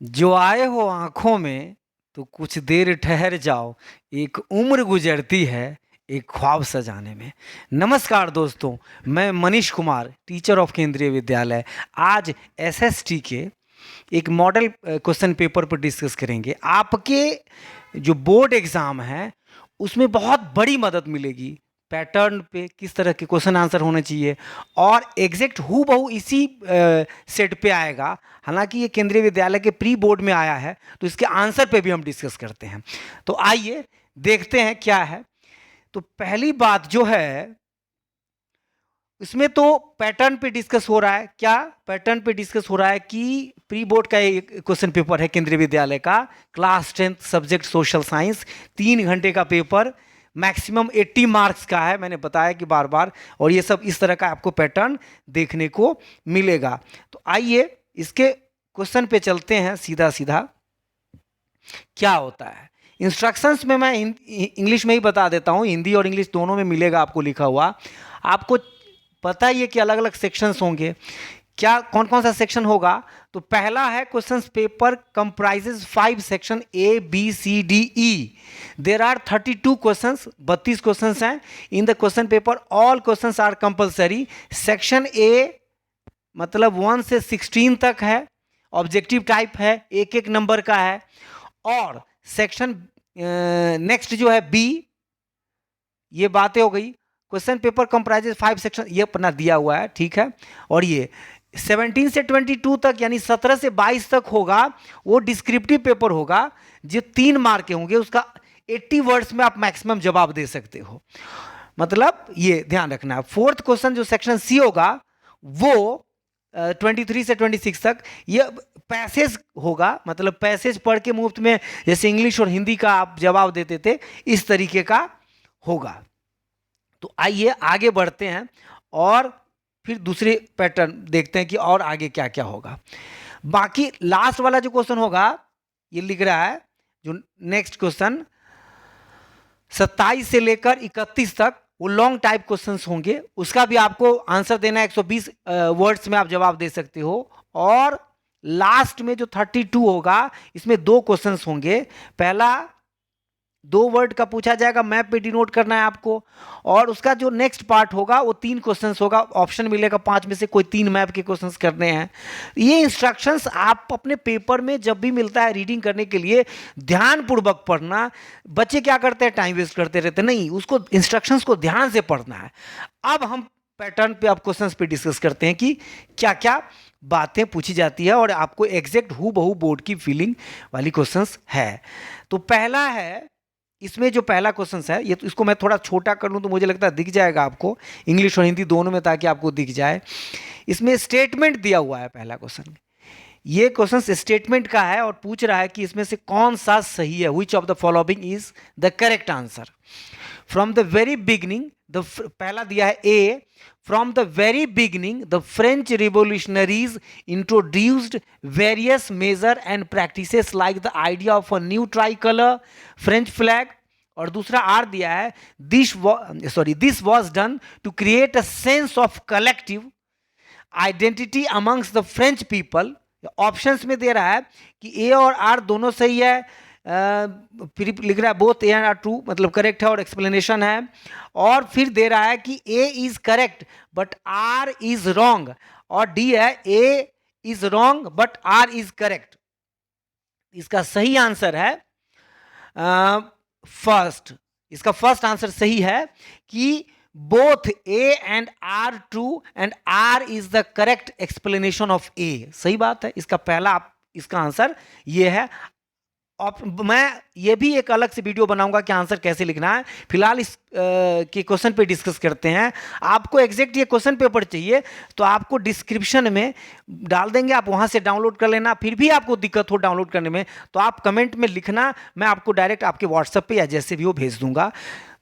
जो आए हो आँखों में तो कुछ देर ठहर जाओ, एक उम्र गुजरती है एक ख्वाब सजाने में। नमस्कार दोस्तों, मैं मनीष कुमार, टीचर ऑफ केंद्रीय विद्यालय। आज एसएसटी के एक मॉडल क्वेश्चन पेपर पर डिस्कस करेंगे। आपके जो बोर्ड एग्ज़ाम है उसमें बहुत बड़ी मदद मिलेगी। पैटर्न पे किस तरह के क्वेश्चन आंसर होने चाहिए और एग्जैक्ट हूबहू इसी सेट पे आएगा। हालांकि ये केंद्रीय विद्यालय के प्री बोर्ड में आया है तो इसके आंसर पे भी हम डिस्कस करते हैं। तो आइए देखते हैं क्या है। तो पहली बात जो है इसमें तो पैटर्न पे डिस्कस हो रहा है। क्या पैटर्न पे डिस्कस हो रहा है कि प्री बोर्ड का एक क्वेश्चन पेपर है केंद्रीय विद्यालय का, क्लास 10 सब्जेक्ट सोशल साइंस, 3 घंटे का पेपर, मैक्सिमम 80 मार्क्स का है। मैंने बताया कि बार बार, और ये सब इस तरह का आपको पैटर्न देखने को मिलेगा। तो आइए इसके क्वेश्चन पे चलते हैं सीधा सीधा। क्या होता है इंस्ट्रक्शंस में, मैं इंग्लिश में ही बता देता हूँ, हिंदी और इंग्लिश दोनों में मिलेगा आपको लिखा हुआ। आपको पता ही है कि अलग अलग सेक्शंस होंगे। क्या कौन कौन सा सेक्शन होगा? तो पहला है question paper comprises 5 section A B C D E. There are 32 questions, 32 questions हैं in the question paper. All questions are compulsory. Section A मतलब 1 से 16 तक है, ऑब्जेक्टिव टाइप है, एक एक नंबर का है। और सेक्शन नेक्स्ट जो है बी, ये बातें हो गई। क्वेश्चन पेपर कंप्राइजेज 5 सेक्शन, ये अपना दिया हुआ है, ठीक है। और ये 17 से 22 तक यानी 17 से 22 तक होगा, वो डिस्क्रिप्टिव पेपर होगा जो 3 मार्क के होंगे। उसका 80 वर्ड्स में आप मैक्सिमम जवाब दे सकते हो। मतलब ये ध्यान रखना है। फोर्थ क्वेश्चन जो सेक्शन सी होगा वो 23 से 26 तक ये पैसेज होगा, मतलब पैसेज पढ़ के मुफ्त में, जैसे इंग्लिश और हिंदी का आप जवाब देते थे, इस तरीके का होगा। तो आइए आगे बढ़ते हैं और फिर दूसरे पैटर्न देखते हैं कि और आगे क्या क्या होगा। बाकी लास्ट वाला जो क्वेश्चन होगा, ये लिख रहा है जो नेक्स्ट क्वेश्चन 27 से लेकर 31 तक, वो लॉन्ग टाइप क्वेश्चंस होंगे। उसका भी आपको आंसर देना है, 120 वर्ड्स में आप जवाब दे सकते हो। और लास्ट में जो 32 होगा, इसमें 2 क्वेश्चंस होंगे। पहला 2 वर्ड का पूछा जाएगा, मैप पे डिनोट करना है आपको। और उसका जो नेक्स्ट पार्ट होगा वो 3 क्वेश्चंस होगा, ऑप्शन मिलेगा 5 में से कोई 3 मैप के क्वेश्चंस करने हैं। ये इंस्ट्रक्शंस आप अपने पेपर में जब भी मिलता है रीडिंग करने के लिए ध्यानपूर्वक पढ़ना। बच्चे क्या करते हैं, टाइम वेस्ट करते रहते, नहीं, उसको इंस्ट्रक्शंस को ध्यान से पढ़ना है। अब हम पैटर्न पे, अब क्वेश्चंस पे डिस्कस करते हैं कि क्या क्या बातें पूछी जाती है और आपको एग्जैक्ट हूबहू बोर्ड की फीलिंग वाली क्वेश्चंस है। तो पहला है, इसमें जो पहला क्वेश्चन है, ये तो इसको मैं थोड़ा छोटा कर लूँ तो मुझे लगता है दिख जाएगा आपको, इंग्लिश और हिंदी दोनों में, ताकि आपको दिख जाए। इसमें स्टेटमेंट दिया हुआ है पहला क्वेश्चन। ये क्वेश्चन स्टेटमेंट का है और पूछ रहा है कि इसमें से कौन सा सही है, which of the following is the correct answer. From the very beginning, पहला दिया है A, from the very beginning the French revolutionaries introduced various major and practices like the idea of a new tricolour, French flag. और दूसरा R दिया है, this was done to create a sense of collective identity amongst the French people. Options में दे रहा है कि ए और आर दोनों सही है, फिर लिख रहा है both A and R true, मतलब करेक्ट है, और एक्सप्लेनेशन है। और फिर दे रहा है कि A is correct but R is wrong, और डी है A is wrong but R is correct. इसका सही आंसर है फर्स्ट। इसका फर्स्ट आंसर सही है कि both A and R true and R is the correct explanation of A. सही बात है, इसका पहला इसका आंसर ये है। मैं ये भी एक अलग से वीडियो बनाऊंगा कि आंसर कैसे लिखना है। फिलहाल इस के क्वेश्चन पे डिस्कस करते हैं। आपको एग्जैक्ट ये क्वेश्चन पेपर चाहिए तो आपको डिस्क्रिप्शन में डाल देंगे, आप वहां से डाउनलोड कर लेना। फिर भी आपको दिक्कत हो डाउनलोड करने में तो आप कमेंट में लिखना, मैं आपको डायरेक्ट आपके व्हाट्सएप पे या जैसे भी वो भेज दूंगा।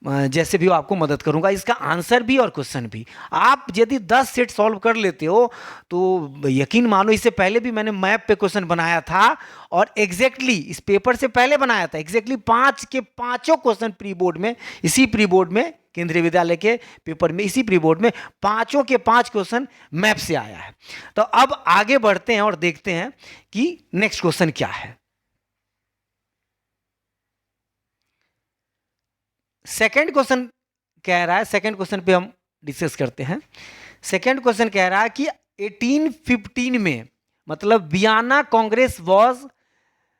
जैसे भी आपको मदद करूंगा, इसका आंसर भी और क्वेश्चन भी। आप यदि 10 सेट सॉल्व कर लेते हो तो यकीन मानो, इससे पहले भी मैंने मैप पे क्वेश्चन बनाया था और एग्जैक्टली इस पेपर से पहले बनाया था, एग्जैक्टली 5 के 5 क्वेश्चन प्री बोर्ड में, इसी प्री बोर्ड में, केंद्रीय विद्यालय के पेपर में, इसी प्री बोर्ड में 5 के 5 क्वेश्चन मैप से आया है। तो अब आगे बढ़ते हैं और देखते हैं कि नेक्स्ट क्वेश्चन क्या है। सेकंड क्वेश्चन कह रहा है, सेकंड क्वेश्चन पे हम डिस्कस करते हैं। सेकंड क्वेश्चन कह रहा है कि 1815 में, मतलब वियना कांग्रेस वाज,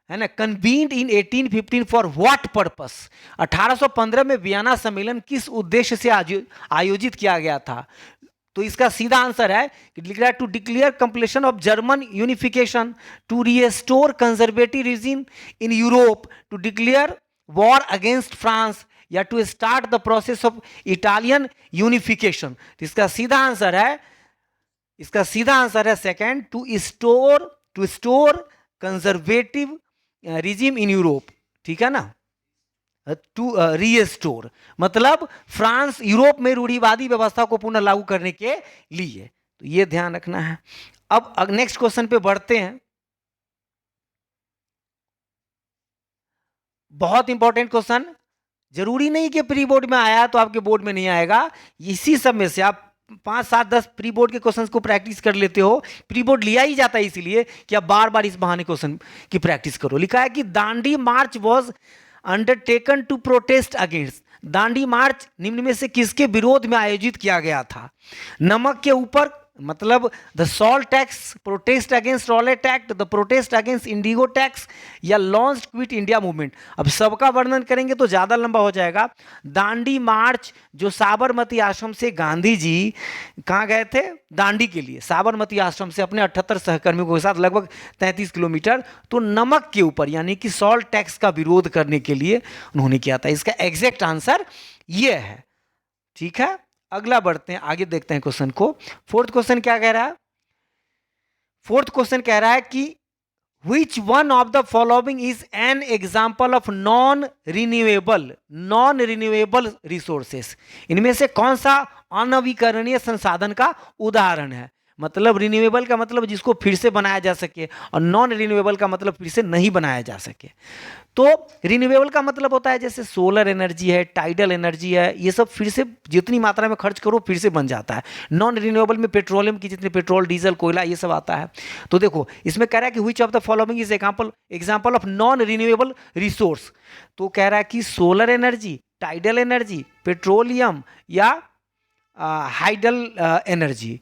है ना, convened in 1815 for what purpose. 1815 में वियना सम्मेलन किस उद्देश्य से आयोजित किया गया था? तो इसका सीधा आंसर है कि to declare completion of German unification, to restore conservative regime in Europe, to declare war against France, या to start the process of Italian unification. तो इसका सीधा आंसर है, इसका सीधा आंसर है second, to store conservative regime in Europe. ठीक है ना, टू रीस्टोर मतलब फ्रांस यूरोप में रूढ़िवादी व्यवस्था को पुनः लागू करने के लिए। तो ये ध्यान रखना है। अब नेक्स्ट क्वेश्चन पे बढ़ते हैं। बहुत इंपॉर्टेंट क्वेश्चन, जरूरी नहीं कि प्री बोर्ड में आया तो आपके बोर्ड में नहीं आएगा। इसी सब में से आप 5, 7, 10 प्री बोर्ड के क्वेश्चंस को प्रैक्टिस कर लेते हो। प्री बोर्ड लिया ही जाता है इसलिए कि आप बार बार इस बहाने क्वेश्चन की प्रैक्टिस करो। लिखा है कि Dandi march was undertaken to protest against. Dandi march निम्न में से किसके विरोध में आयोजित किया गया था? नमक के ऊपर, मतलब the salt tax, protest against Rowlatt act, the protest against Indigo tax, या लॉन्च क्विट इंडिया मूवमेंट। अब सबका वर्णन करेंगे तो ज्यादा लंबा हो जाएगा। दांडी मार्च जो साबरमती आश्रम से गांधी जी कहाँ गए थे? दांडी के लिए, साबरमती आश्रम से अपने 78 सहकर्मियों के साथ लगभग 33 किलोमीटर। तो नमक के ऊपर यानी कि सॉल्ट टैक्स का विरोध करने के लिए उन्होंने किया था। इसका एग्जैक्ट आंसर ये है। ठीक है, अगला बढ़ते हैं, आगे देखते हैं क्वेश्चन को। फोर्थ क्वेश्चन क्या कह रहा है? फोर्थ क्वेश्चन कह रहा है कि which one of the following is an example of non renewable resources। इनमें से कौन सा अनवीकरणीय संसाधन का उदाहरण है? मतलब रिन्यूएबल का मतलब जिसको फिर से बनाया जा सके, और नॉन रिन्यूएबल का मतलब फिर से नहीं बनाया जा सके। तो रिन्यूएबल का मतलब होता है जैसे सोलर एनर्जी है, टाइडल एनर्जी है, ये सब फिर से जितनी मात्रा में खर्च करो फिर से बन जाता है। नॉन रिन्यूएबल में पेट्रोलियम की जितने पेट्रोल, डीजल, कोयला ये सब आता है। तो देखो इसमें कह रहा है कि which of the following is example of non renewable resource. तो कह रहा है कि solar energy, tidal energy, petroleum या hydel energy.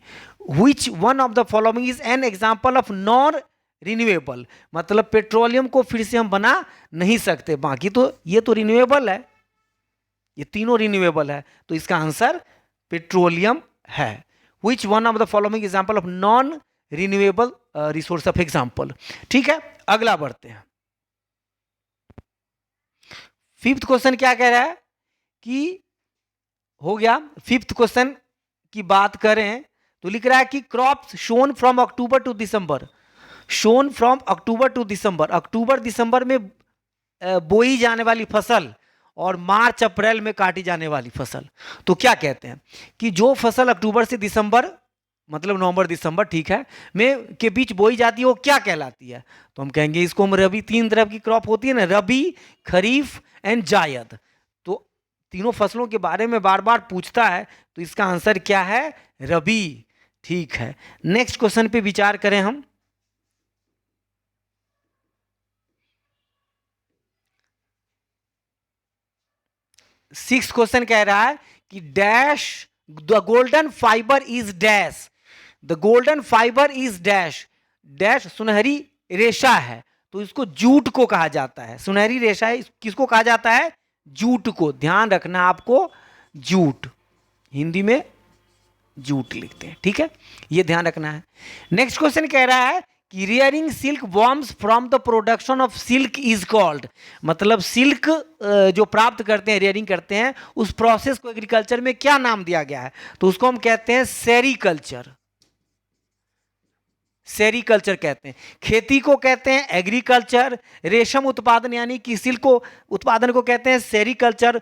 Which one of the following is an example of non renewable? मतलब पेट्रोलियम को फिर से हम बना नहीं सकते, बाकी तो ये तो रिन्यूएबल है, ये तीनों रिन्यूएबल है। तो इसका आंसर पेट्रोलियम है। Which one of the following example of non renewable resource of example. ठीक है, अगला बढ़ते हैं। फिफ्थ क्वेश्चन क्या कह रहा है कि हो गया। फिफ्थ क्वेश्चन की बात करें तो लिख रहा है कि crops sown from October to December, sown from October to December, अक्टूबर दिसंबर में बोई जाने वाली फसल और मार्च अप्रैल में काटी जाने वाली फसल। तो क्या कहते हैं कि जो फसल अक्टूबर से दिसंबर, मतलब नवंबर दिसंबर, ठीक है, में के बीच बोई जाती है वो क्या कहलाती है? तो हम कहेंगे इसको हम रबी, 3 तरह की क्रॉप होती है ना, रबी, खरीफ एंड जायद। तो तीनों फसलों के बारे में बार बार पूछता है, तो इसका आंसर क्या है? रबी। ठीक है, नेक्स्ट क्वेश्चन पे विचार करें हम। सिक्स क्वेश्चन कह रहा है कि dash the golden fibre is dash, the golden fibre is dash, dash सुनहरी रेशा है, तो इसको जूट को कहा जाता है। सुनहरी रेशा है, किसको कहा जाता है? जूट को। ध्यान रखना आपको, जूट, हिंदी में जूट लिखते हैं। ठीक है, ये ध्यान रखना है। नेक्स्ट क्वेश्चन कह रहा है कि rearing silk worms from the production of silk is called, मतलब सिल्क जो प्राप्त करते हैं, रियरिंग करते हैं, उस प्रोसेस को एग्रीकल्चर में क्या नाम दिया गया है? तो उसको हम कहते हैं सेरीकल्चर। सेरीकल्चर कहते हैं। खेती को कहते हैं एग्रीकल्चर, रेशम उत्पादन यानी कि सिल्क को उत्पादन को कहते हैं सेरीकल्चर,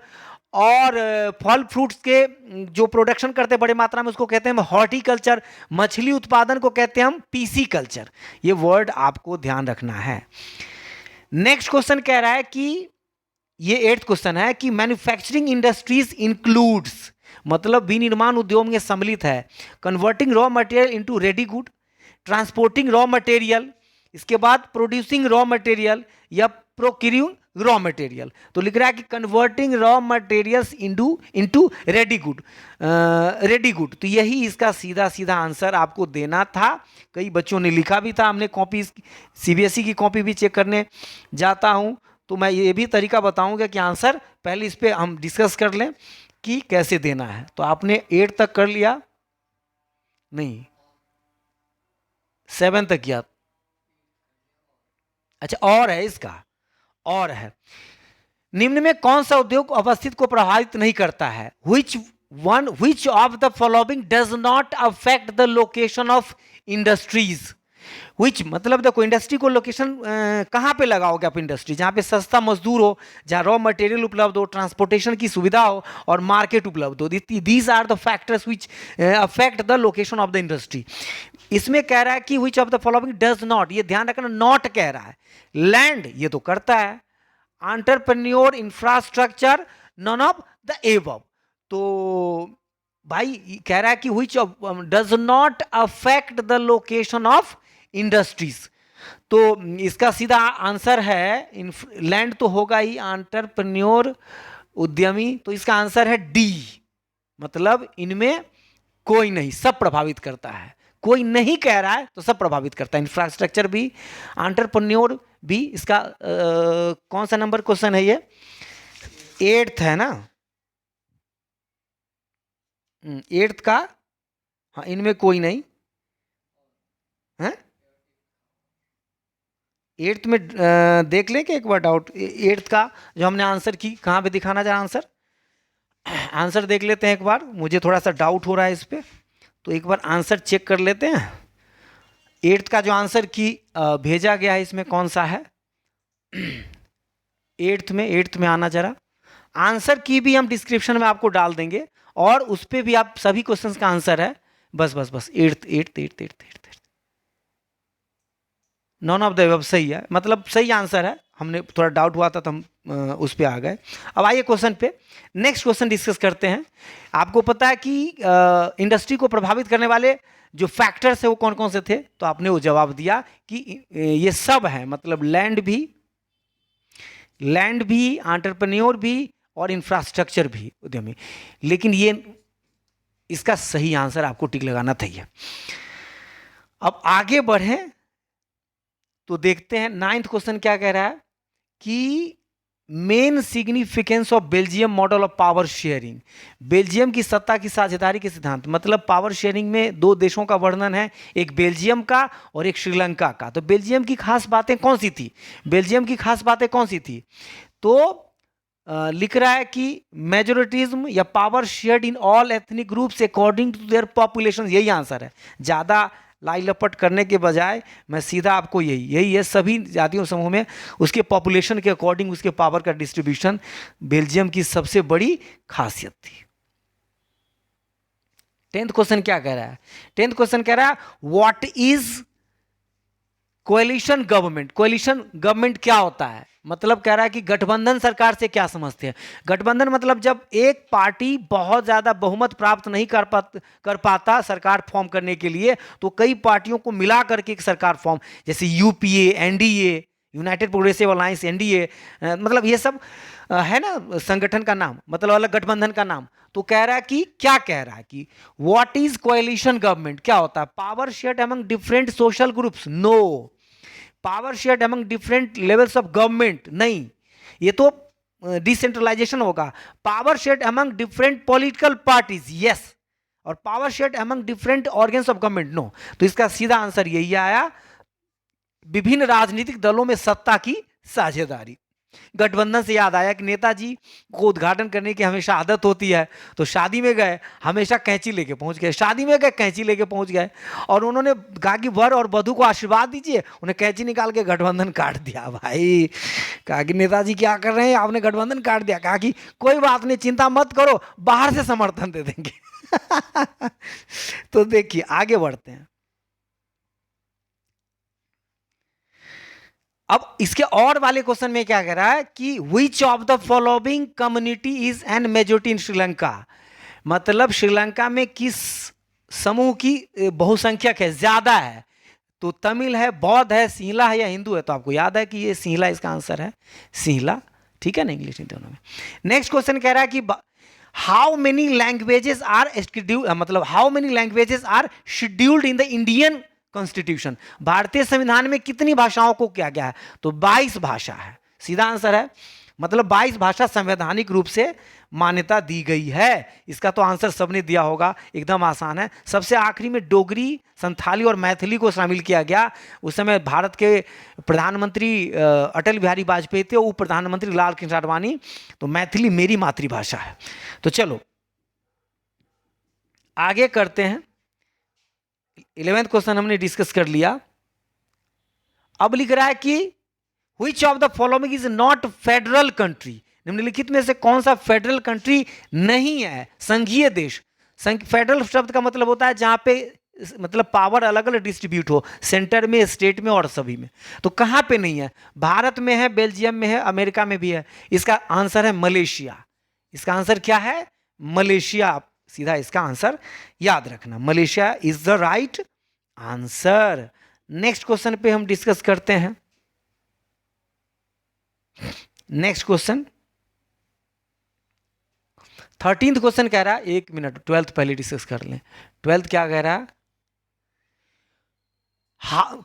और फल फ्रूट्स के जो प्रोडक्शन करते हैं बड़े मात्रा में उसको कहते हैं हॉर्टिकल्चर, मछली उत्पादन को कहते हैं हम पीसी कल्चर। ये वर्ड आपको ध्यान रखना है। नेक्स्ट क्वेश्चन कह रहा है कि ये 8th क्वेश्चन है कि मैन्युफैक्चरिंग इंडस्ट्रीज इंक्लूड्स, मतलब विनिर्माण उद्योग में सम्मिलित है, converting raw material into ready good, transporting raw material, इसके बाद प्रोड्यूसिंग रॉ मटेरियल या प्रोक्यूरिंग रॉ मटेरियल। तो लिख रहा है कि converting raw materials into ready good, ready good. तो यही इसका सीधा सीधा आंसर आपको देना था। कई बच्चों ने लिखा भी था, हमने कॉपी सीबीएसई की कॉपी भी चेक करने जाता हूं, तो मैं ये भी तरीका बताऊंगा कि आंसर पहले इस पे हम डिस्कस कर लें कि कैसे देना है। तो आपने 8 तक कर लिया, नहीं 7 तक किया, अच्छा और है इसका, और है। निम्न में कौन सा उद्योग अवस्थित को प्रभावित नहीं करता है? which of the following does not affect the location of industries? which मतलब देखो इंडस्ट्री को लोकेशन कहाँ पे लगाओगे आप? इंडस्ट्री जहाँ पे सस्ता मजदूर हो, जहाँ रॉ मटेरियल उपलब्ध हो, ट्रांसपोर्टेशन की सुविधा हो और मार्केट उपलब्ध हो। These are the factors which affect the location of the industry. इसमें कह रहा है कि which of the following does not, ये ध्यान रखना नॉट कह रहा है। लैंड ये तो करता है, entrepreneur, infrastructure, none of the above. तो भाई कह रहा है कि which does not affect the location of industries. तो इसका सीधा आंसर है लैंड तो होगा ही, एंटरप्रेन्योर उद्यमी, तो इसका आंसर है डी, मतलब इनमें कोई नहीं, सब प्रभावित करता है। कोई नहीं कह रहा है तो सब प्रभावित करता है, इंफ्रास्ट्रक्चर भी, एंटरप्रेन्योर भी। इसका कौन सा नंबर क्वेश्चन है ये? 8th है ना, 8th का, हाँ इनमें कोई नहीं है। 8th में देख लें कि एक बार डाउट 8th का जो हमने आंसर की, कहाँ पे दिखाना चाह आंसर? आंसर देख लेते हैं एक बार, मुझे थोड़ा सा डाउट हो रहा है इस पर, तो एक बार आंसर चेक कर लेते हैं। 8th का जो आंसर की भेजा गया है इसमें कौन सा है? 8th में आना जरा। आंसर की भी हम डिस्क्रिप्शन में आपको डाल देंगे और उस पर भी आप सभी क्वेश्चंस का आंसर है। बस 8th none of the above सही है, मतलब सही आंसर है। हमने थोड़ा डाउट हुआ था तो हम उस पर आ गए। अब आइए क्वेश्चन पे, नेक्स्ट क्वेश्चन डिस्कस करते हैं। आपको पता है कि इंडस्ट्री को प्रभावित करने वाले जो फैक्टर्स है वो कौन कौन से थे? तो आपने वो जवाब दिया कि ये सब है, मतलब लैंड भी, एंटरप्रेन्योर भी और इंफ्रास्ट्रक्चर भी उद्यमी। लेकिन ये इसका सही आंसर आपको टिक लगाना चाहिए। अब आगे बढ़ें तो देखते हैं 9th क्वेश्चन क्या कह रहा है कि main significance of Belgium model of power sharing. Belgium की सत्ता की साझेदारी के सिद्धांत, मतलब पावर शेयरिंग में 2 देशों का वर्णन है, एक बेल्जियम का और एक श्रीलंका का। तो बेल्जियम की खास बातें कौन सी थी? तो लिख रहा है कि मेजोरिटिज्म या power shared in all ethnic groups according to their population. यही आंसर है। ज़्यादा लाई लपट करने के बजाय मैं सीधा आपको यही है, सभी जातियों समूह में उसके पॉपुलेशन के अकॉर्डिंग उसके पावर का डिस्ट्रीब्यूशन बेल्जियम की सबसे बड़ी खासियत थी। 10th क्वेश्चन क्या कह रहा है? 10th क्वेश्चन कह रहा है what is coalition government. Coalition government क्या होता है? मतलब कह रहा है कि गठबंधन सरकार से क्या समझते हैं? गठबंधन मतलब जब एक पार्टी बहुत ज्यादा बहुमत प्राप्त नहीं कर पाता सरकार फॉर्म करने के लिए, तो कई पार्टियों को मिला करके एक सरकार फॉर्म, जैसे UPA, NDA, United progressive alliance, NDA, मतलब ये सब है ना संगठन का नाम, मतलब अलग गठबंधन का नाम। तो कह रहा है कि क्या कह रहा है कि व्हाट इज कोएलिशन गवर्नमेंट क्या होता है? Power shared among different social groups? No. Power shared among different levels of government? नहीं, ये तो डिसेंट्रलाइजेशन होगा। Power shared among different political parties? Yes. और power shared among different organs of government? No. तो इसका सीधा आंसर यही आया, विभिन्न राजनीतिक दलों में सत्ता की साझेदारी। गठबंधन से याद आया कि नेताजी को उद्घाटन करने की हमेशा आदत होती है, तो शादी में गए हमेशा कैंची लेके पहुंच गए, शादी में गए कैंची लेके पहुंच गए, और उन्होंने कहा कि वर और वधू को आशीर्वाद दीजिए, उन्हें कैंची निकाल के गठबंधन काट दिया। भाई कहा कि नेताजी क्या कर रहे हैं, आपने गठबंधन काट दिया। कहा कि कोई बात नहीं, चिंता मत करो, बाहर से समर्थन दे देंगे। तो देखिए आगे बढ़ते हैं। अब इसके और वाले क्वेश्चन में क्या कह रहा है कि which of the following community is an majority in Sri Lanka, मतलब श्रीलंका में किस समूह की बहुसंख्यक है, ज्यादा है। तो तमिल है, बौद्ध है, सिंहला है या हिंदू है। तो आपको याद है कि ये सिंहला इसका आंसर है, सिंहला, ठीक है ना, इंग्लिश इन दोनों में। नेक्स्ट क्वेश्चन कह रहा है कि how many languages are scheduled, मतलब how many languages are scheduled in the Indian constitution, भारतीय संविधान में कितनी भाषाओं को किया गया है। तो 22 भाषा है, सीधा आंसर है, मतलब 22 भाषा संवैधानिक रूप से मान्यता दी गई है। इसका तो आंसर सबने दिया होगा, एकदम आसान है। सबसे आखिरी में डोगरी, संथाली और मैथिली को शामिल किया गया। उस समय भारत के प्रधानमंत्री अटल बिहारी वाजपेयी थे, उप प्रधानमंत्री लाल कृष्ण आडवाणी। तो मैथिली मेरी मातृभाषा है। तो चलो आगे करते हैं। 11th क्वेश्चन हमने डिस्कस कर लिया। अब लिख रहा है कि which of the following is not federal country, निम्नलिखित में से कौन सा फेडरल कंट्री नहीं है, संघीय देश। फेडरल शब्द का मतलब होता है जहां पे मतलब पावर अलग अलग डिस्ट्रीब्यूट हो, सेंटर में, स्टेट में और सभी में। तो कहां पे नहीं है, भारत में है, बेल्जियम में है, अमेरिका में भी है। इसका आंसर है मलेशिया। इसका आंसर क्या है, मलेशिया। सीधा इसका आंसर याद रखना, Malaysia is the right answer. Next question पे हम डिस्कस करते हैं। नेक्स्ट क्वेश्चन 13th क्वेश्चन कह रहा है, एक मिनट 12th पहले डिस्कस कर लें। 12th क्या कह रहा है,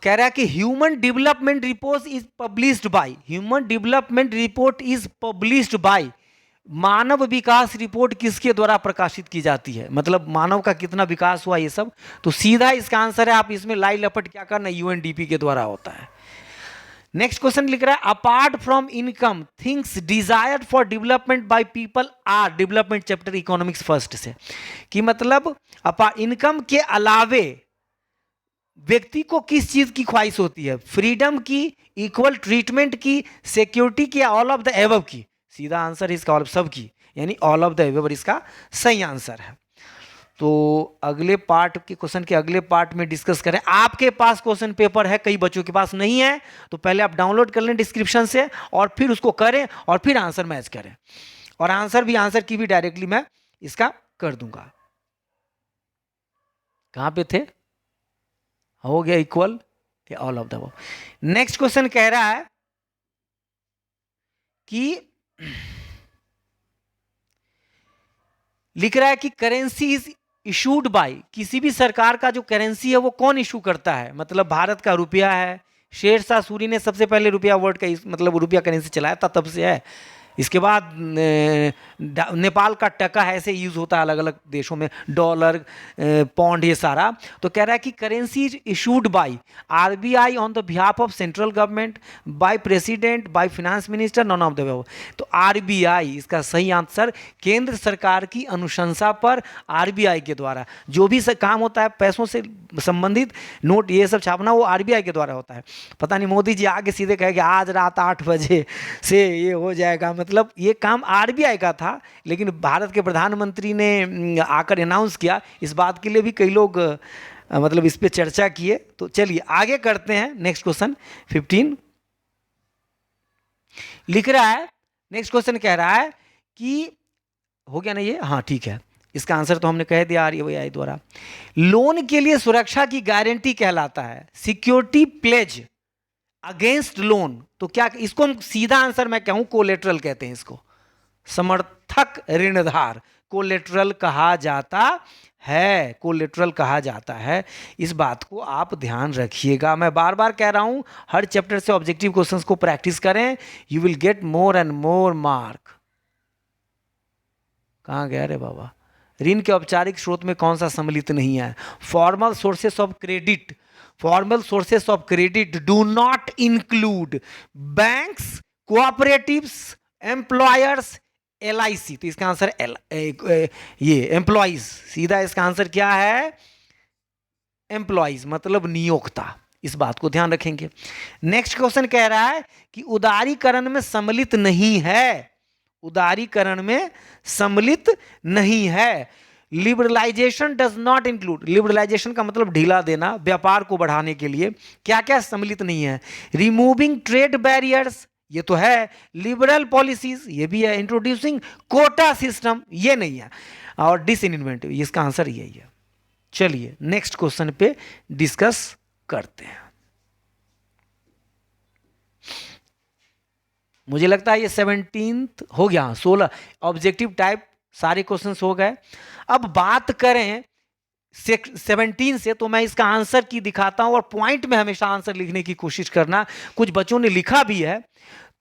कह रहा है कि human development report is published by, human development report is published by, Manav Vikas report किसके द्वारा प्रकाशित की जाती है, मतलब मानव का कितना विकास हुआ ये सब। तो सीधा इसका आंसर है, आप इसमें लाई लपट क्या करना, यूएनडीपी के द्वारा होता है। नेक्स्ट क्वेश्चन लिख रहा है apart from income things desired for development by people are, development chapter economics first से, कि मतलब इनकम के अलावे व्यक्ति को किस चीज की ख्वाहिश होती है, फ्रीडम की, इक्वल ट्रीटमेंट की, सिक्योरिटी की, ऑल ऑफ द एबव की। सीधा आंसर इसका ऑल सब की, यानी ऑल ऑफ द एबव इसका सही आंसर है। तो अगले पार्ट के क्वेश्चन के अगले पार्ट में डिस्कस करें। आपके पास क्वेश्चन पेपर है, कई बच्चों के पास नहीं है, तो पहले आप डाउनलोड कर लें डिस्क्रिप्शन से और फिर उसको करें और फिर आंसर मैच करें, और आंसर की भी डायरेक्टली मैं इसका कर दूंगा। कहां पे थे, हो गया इक्वल के all of the above. Next question कह रहा है कि लिख रहा है कि करेंसी इज इशूड बाय, किसी भी सरकार का जो करेंसी है वो कौन इशू करता है, मतलब भारत का रुपया है, शेरशाह सूरी ने सबसे पहले रुपया वर्ड का मतलब रुपया करेंसी चलाया था, तब से है। इसके बाद नेपाल का टका है, ऐसे यूज होता है अलग अलग देशों में, डॉलर, पौंड, ये सारा। तो कह रहा है कि currency is issued by RBI on the behalf of central government, by president, by finance minister, none of the above. तो आरबीआई इसका सही आंसर, केंद्र सरकार की अनुशंसा पर आरबीआई के द्वारा जो भी काम होता है पैसों से संबंधित, नोट ये सब छापना, वो आरबीआई के द्वारा होता है। पता नहीं मोदी जी आगे सीधे कहे कि आज रात 8 बजे से ये हो जाएगा, मतलब ये काम आरबीआई का था, लेकिन भारत के प्रधानमंत्री ने आकर अनाउंस किया। इस बात के लिए भी कई लोग मतलब इस पे चर्चा किए। तो चलिए आगे करते हैं। नेक्स्ट क्वेश्चन 15 लिख रहा है, नेक्स्ट क्वेश्चन कह रहा है कि हो गया ना ये, हाँ ठीक है, इसका आंसर तो हमने कह दिया आरबीआई द्वारा। लोन के लिए सुरक्षा की गारंटी कहलाता है सिक्योरिटी प्लेज अगेंस्ट लोन। तो क्या इसको हम सीधा आंसर मैं कहूं कोलेटरल कहते हैं, इसको समर्थक ऋणधार कोलेटरल कहा जाता है, कोलेटरल कहा जाता है। इस बात को आप ध्यान रखिएगा, मैं बार बार कह रहा हूं, हर चैप्टर से ऑब्जेक्टिव क्वेश्चंस को प्रैक्टिस करें, you will get more and more mark. कहां गया रे बाबा, ऋण के औपचारिक स्रोत में कौन सा सम्मिलित नहीं है, formal sources of credit, formal sources of credit do not include banks, cooperatives, employers, LIC। तो इसका आंसर ये एम्प्लॉइज, सीधा इसका आंसर क्या है, एम्प्लॉइज मतलब नियोक्ता। इस बात को ध्यान रखेंगे। नेक्स्ट क्वेश्चन कह रहा है कि उदारीकरण में सम्मिलित नहीं है, उदारीकरण में सम्मिलित नहीं है। Liberalisation does not include, liberalisation का मतलब ढीला देना, व्यापार को बढ़ाने के लिए क्या क्या सम्मिलित नहीं है। रिमूविंग ट्रेड बैरियर्स, ये तो है। लिबरल पॉलिसीज, ये भी है। इंट्रोड्यूसिंग कोटा सिस्टम, ये नहीं है। और डिसइन्वेंटिव, इसका आंसर यही है। चलिए नेक्स्ट क्वेश्चन पे डिस्कस करते हैं। मुझे लगता है ये 17th हो गया, 16 ऑब्जेक्टिव टाइप सारे क्वेश्चंस हो गए। अब बात करें 17 से, तो मैं इसका आंसर की दिखाता हूं और पॉइंट में हमेशा आंसर लिखने की कोशिश करना। कुछ बच्चों ने लिखा भी है,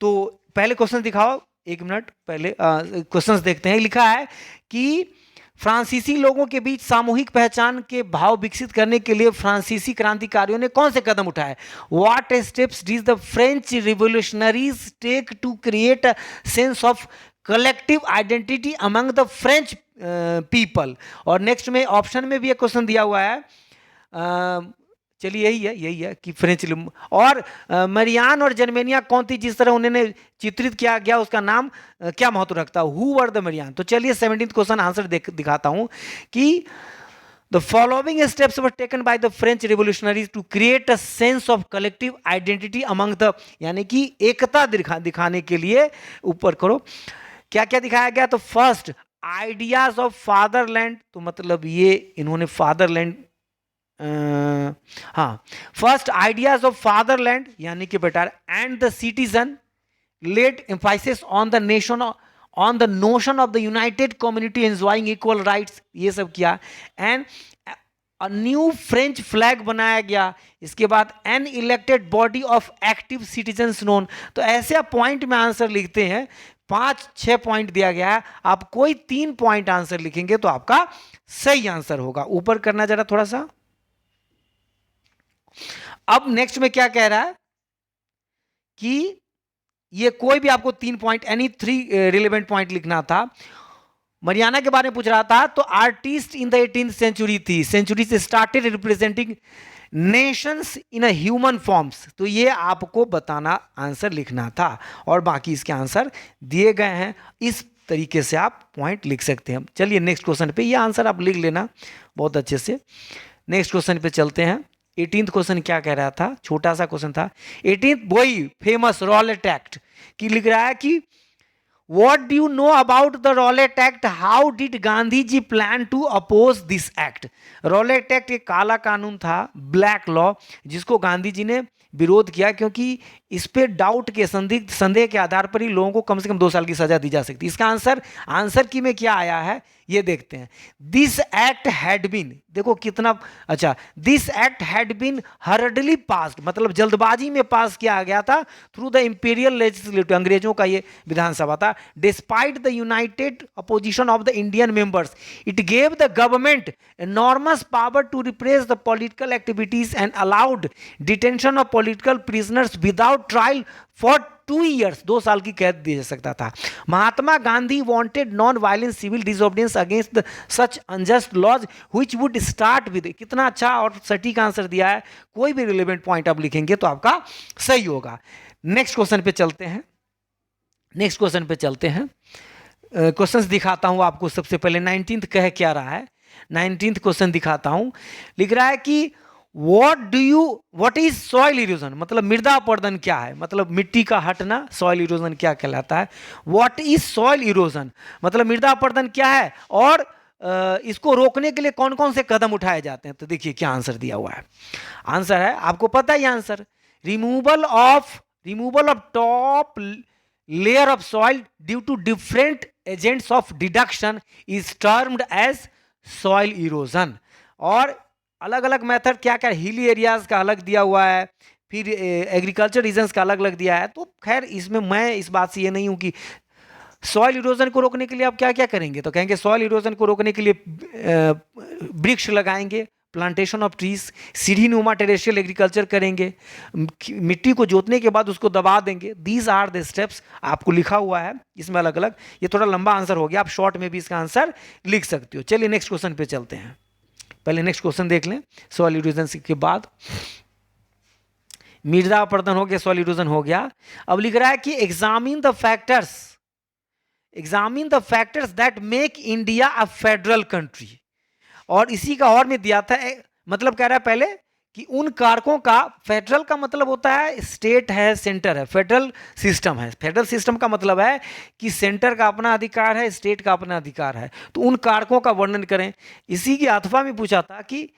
तो पहले क्वेश्चन दिखाओ, 1 मिनट पहले क्वेश्चंस देखते हैं। लिखा है कि फ्रांसीसी लोगों के बीच सामूहिक पहचान के भाव विकसित करने के लिए फ्रांसीसी क्रांतिकारियों ने कौन से कदम उठाए। What steps did the French revolutionaries take to create a sense of collective identity among the French people. और नेक्स्ट में ऑप्शन में भी एक क्वेश्चन दिया हुआ है, चलिए यही है कि फ्रेंच और मरियान और जर्मेनिया कौन थी जिस तरह उन्होंने चित्रित किया गया, उसका नाम क्या महत्व रखता है। Who were the Marianne. तो चलिए 17th क्वेश्चन आंसर दिखाता हूं कि the following steps were taken by the French revolutionaries to create a sense of collective identity among the, यानी कि एकता दिखाने के लिए, ऊपर करो क्या क्या दिखाया गया। तो फर्स्ट आइडियाज ऑफ फादरलैंड, तो मतलब ये इन्होंने फादरलैंड, हाँ फर्स्ट आइडियाज ऑफ फादरलैंड यानी कि बेटा and the citizen, led emphasis on the nation, on the notion of the united community enjoying equal rights, ये सब किया। And a new French flag बनाया गया। इसके बाद an elected body of active citizens known. तो ऐसे आप पॉइंट में आंसर लिखते हैं, 5-6 पॉइंट दिया गया है, आप कोई 3 पॉइंट आंसर लिखेंगे तो आपका सही आंसर होगा। ऊपर करना जरा थोड़ा सा। अब नेक्स्ट में क्या कह रहा है कि ये कोई भी आपको 3 पॉइंट, एनी 3 रिलेवेंट पॉइंट लिखना था। मरियाना के बारे में पूछ रहा था, तो artist in the 18th century थी, सेंचुरी से started representing nations in a human forms. तो ये आपको बताना, आंसर लिखना था, और बाकी इसके आंसर दिए गए हैं। इस तरीके से आप पॉइंट लिख सकते हैं। चलिए नेक्स्ट क्वेश्चन पे, ये आंसर आप लिख लेना बहुत अच्छे से। नेक्स्ट क्वेश्चन पे चलते हैं। 18th क्वेश्चन क्या कह रहा था, छोटा सा क्वेश्चन था। 18th वही फेमस रॉलेट एक्ट की लिख रहा है कि What do you know about the Rowlatt Act? How did Gandhi ji plan to oppose this act? Rowlatt Act एक काला कानून था, ब्लैक लॉ, जिसको गांधी जी ने विरोध किया क्योंकि इस पे डाउट के संदेह के आधार पर ही लोगों को कम से कम 2 साल की सजा दी जा सकती है। इसका आंसर की में क्या आया है ये देखते हैं। दिस एक्ट हैड बीन, देखो कितना अच्छा, this act had been hardly passed, मतलब जल्दबाजी में पास किया गया था थ्रू द इंपीरियल लेजिस्लेटिव, अंग्रेजों का ये विधानसभा था। Despite the United opposition of the Indian members, it gave the government enormous power to repress the political activities and allowed detention of political prisoners without trial for 2 years, 2 साल की कैद दी जा सकता था। Mahatma Gandhi wanted non-violent civil disobedience against such unjust laws which would start with, कितना अच्छा और सटीक आंसर दिया है। कोई भी रिलेवेंट पॉइंट आप लिखेंगे तो आपका सही होगा। नेक्स्ट क्वेश्चन पे चलते हैं। नेक्स्ट क्वेश्चन पे चलते हैं, क्वेश्चंस दिखाता हूं आपको। सबसे पहले 19th कह क्या रहा है, 19th क्वेश्चन दिखाता हूं। लिख रहा है कि व्हाट इज सॉइल इरोजन, मतलब मृदा अपरदन क्या है, मतलब मिट्टी का हटना, सॉइल इरोजन क्या कहलाता है। व्हाट इज सॉइल इरोजन, मतलब मृदा अपरदन क्या है, और इसको रोकने के लिए कौन कौन से कदम उठाए जाते हैं। तो देखिए क्या आंसर दिया हुआ है। आंसर है, आपको पता है answer, removal of top layer of soil due to different agents of deduction is termed as soil erosion. और अलग अलग मेथड क्या क्या, हिली एरियाज का अलग दिया हुआ है, फिर एग्रीकल्चर रीजन्स का अलग अलग दिया है। तो खैर इसमें मैं इस बात से ये नहीं हूं कि सॉइल इरोजन को रोकने के लिए आप क्या क्या करेंगे। तो कहेंगे सॉइल इरोजन को रोकने के लिए वृक्ष लगाएंगे, प्लांटेशन ऑफ ट्रीज, सीढ़ी नुमा टेरेशियल एग्रीकल्चर करेंगे, मिट्टी को जोतने के बाद उसको दबा देंगे। दीज आर द स्टेप्स, आपको लिखा हुआ है इसमें अलग अलग। ये थोड़ा लंबा आंसर हो गया, आप शॉर्ट में भी इसका आंसर लिख सकते हो। चलिए नेक्स्ट क्वेश्चन पे चलते हैं। पहले नेक्स्ट क्वेश्चन देख लें सॉइल इरोजन के बाद। मृदा अपरदन हो गया, सॉइल इरोजन हो गया। अब लिख रहा है कि examine the factors that make India a federal country. और इसी का और में दिया था, मतलब कह रहा है पहले कि उन कारकों का, फेडरल का मतलब होता है स्टेट है, सेंटर है, फेडरल सिस्टम है। फेडरल सिस्टम का मतलब है कि सेंटर का अपना अधिकार है, स्टेट का अपना अधिकार है। तो उन कारकों का वर्णन करें। इसी की अथवा में पूछा था कि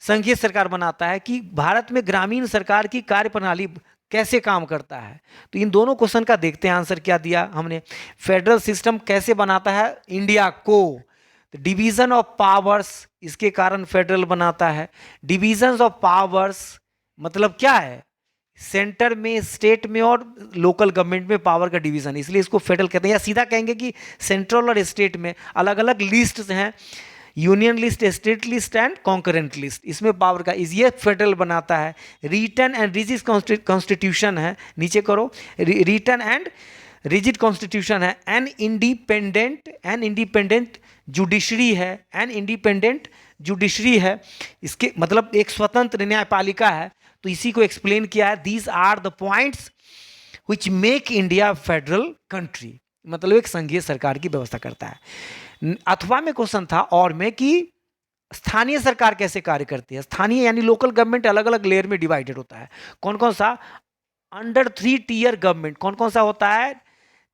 संघीय सरकार बनाता है, कि भारत में ग्रामीण सरकार की कार्यप्रणाली कैसे काम करता है। तो इन दोनों क्वेश्चन का देखते हैं आंसर क्या दिया हमने। फेडरल सिस्टम कैसे बनाता है इंडिया को, डिवीजन ऑफ पावर्स, इसके कारण फेडरल बनाता है। डिवीजन ऑफ पावर्स मतलब क्या है, सेंटर में, स्टेट में और लोकल गवर्नमेंट में पावर का डिवीजन, इसलिए इसको फेडरल कहते हैं। या सीधा कहेंगे कि सेंट्रल और स्टेट में अलग अलग लिस्ट हैं, union list, state list and concurrent list, इसमें पावर का ये फेडरल बनाता है। रिटन एंड रिजिड कॉन्स्टिट्यूशन है, नीचे करो, रिटन एंड रिजिड कॉन्स्टिट्यूशन है। एन इंडिपेंडेंट जुडिशरी है, एन इंडिपेंडेंट जुडिशरी है, इसके मतलब एक स्वतंत्र न्यायपालिका है। तो इसी को एक्सप्लेन किया है। These are the points which make India federal country, मतलब एक संघीय सरकार की व्यवस्था करता है। अथवा में क्वेश्चन था और में कि स्थानीय सरकार कैसे कार्य करती है। स्थानीय यानी लोकल गवर्नमेंट अलग अलग लेयर में डिवाइडेड होता है। कौन कौन सा, अंडर 3 टियर गवर्नमेंट कौन कौन सा होता है,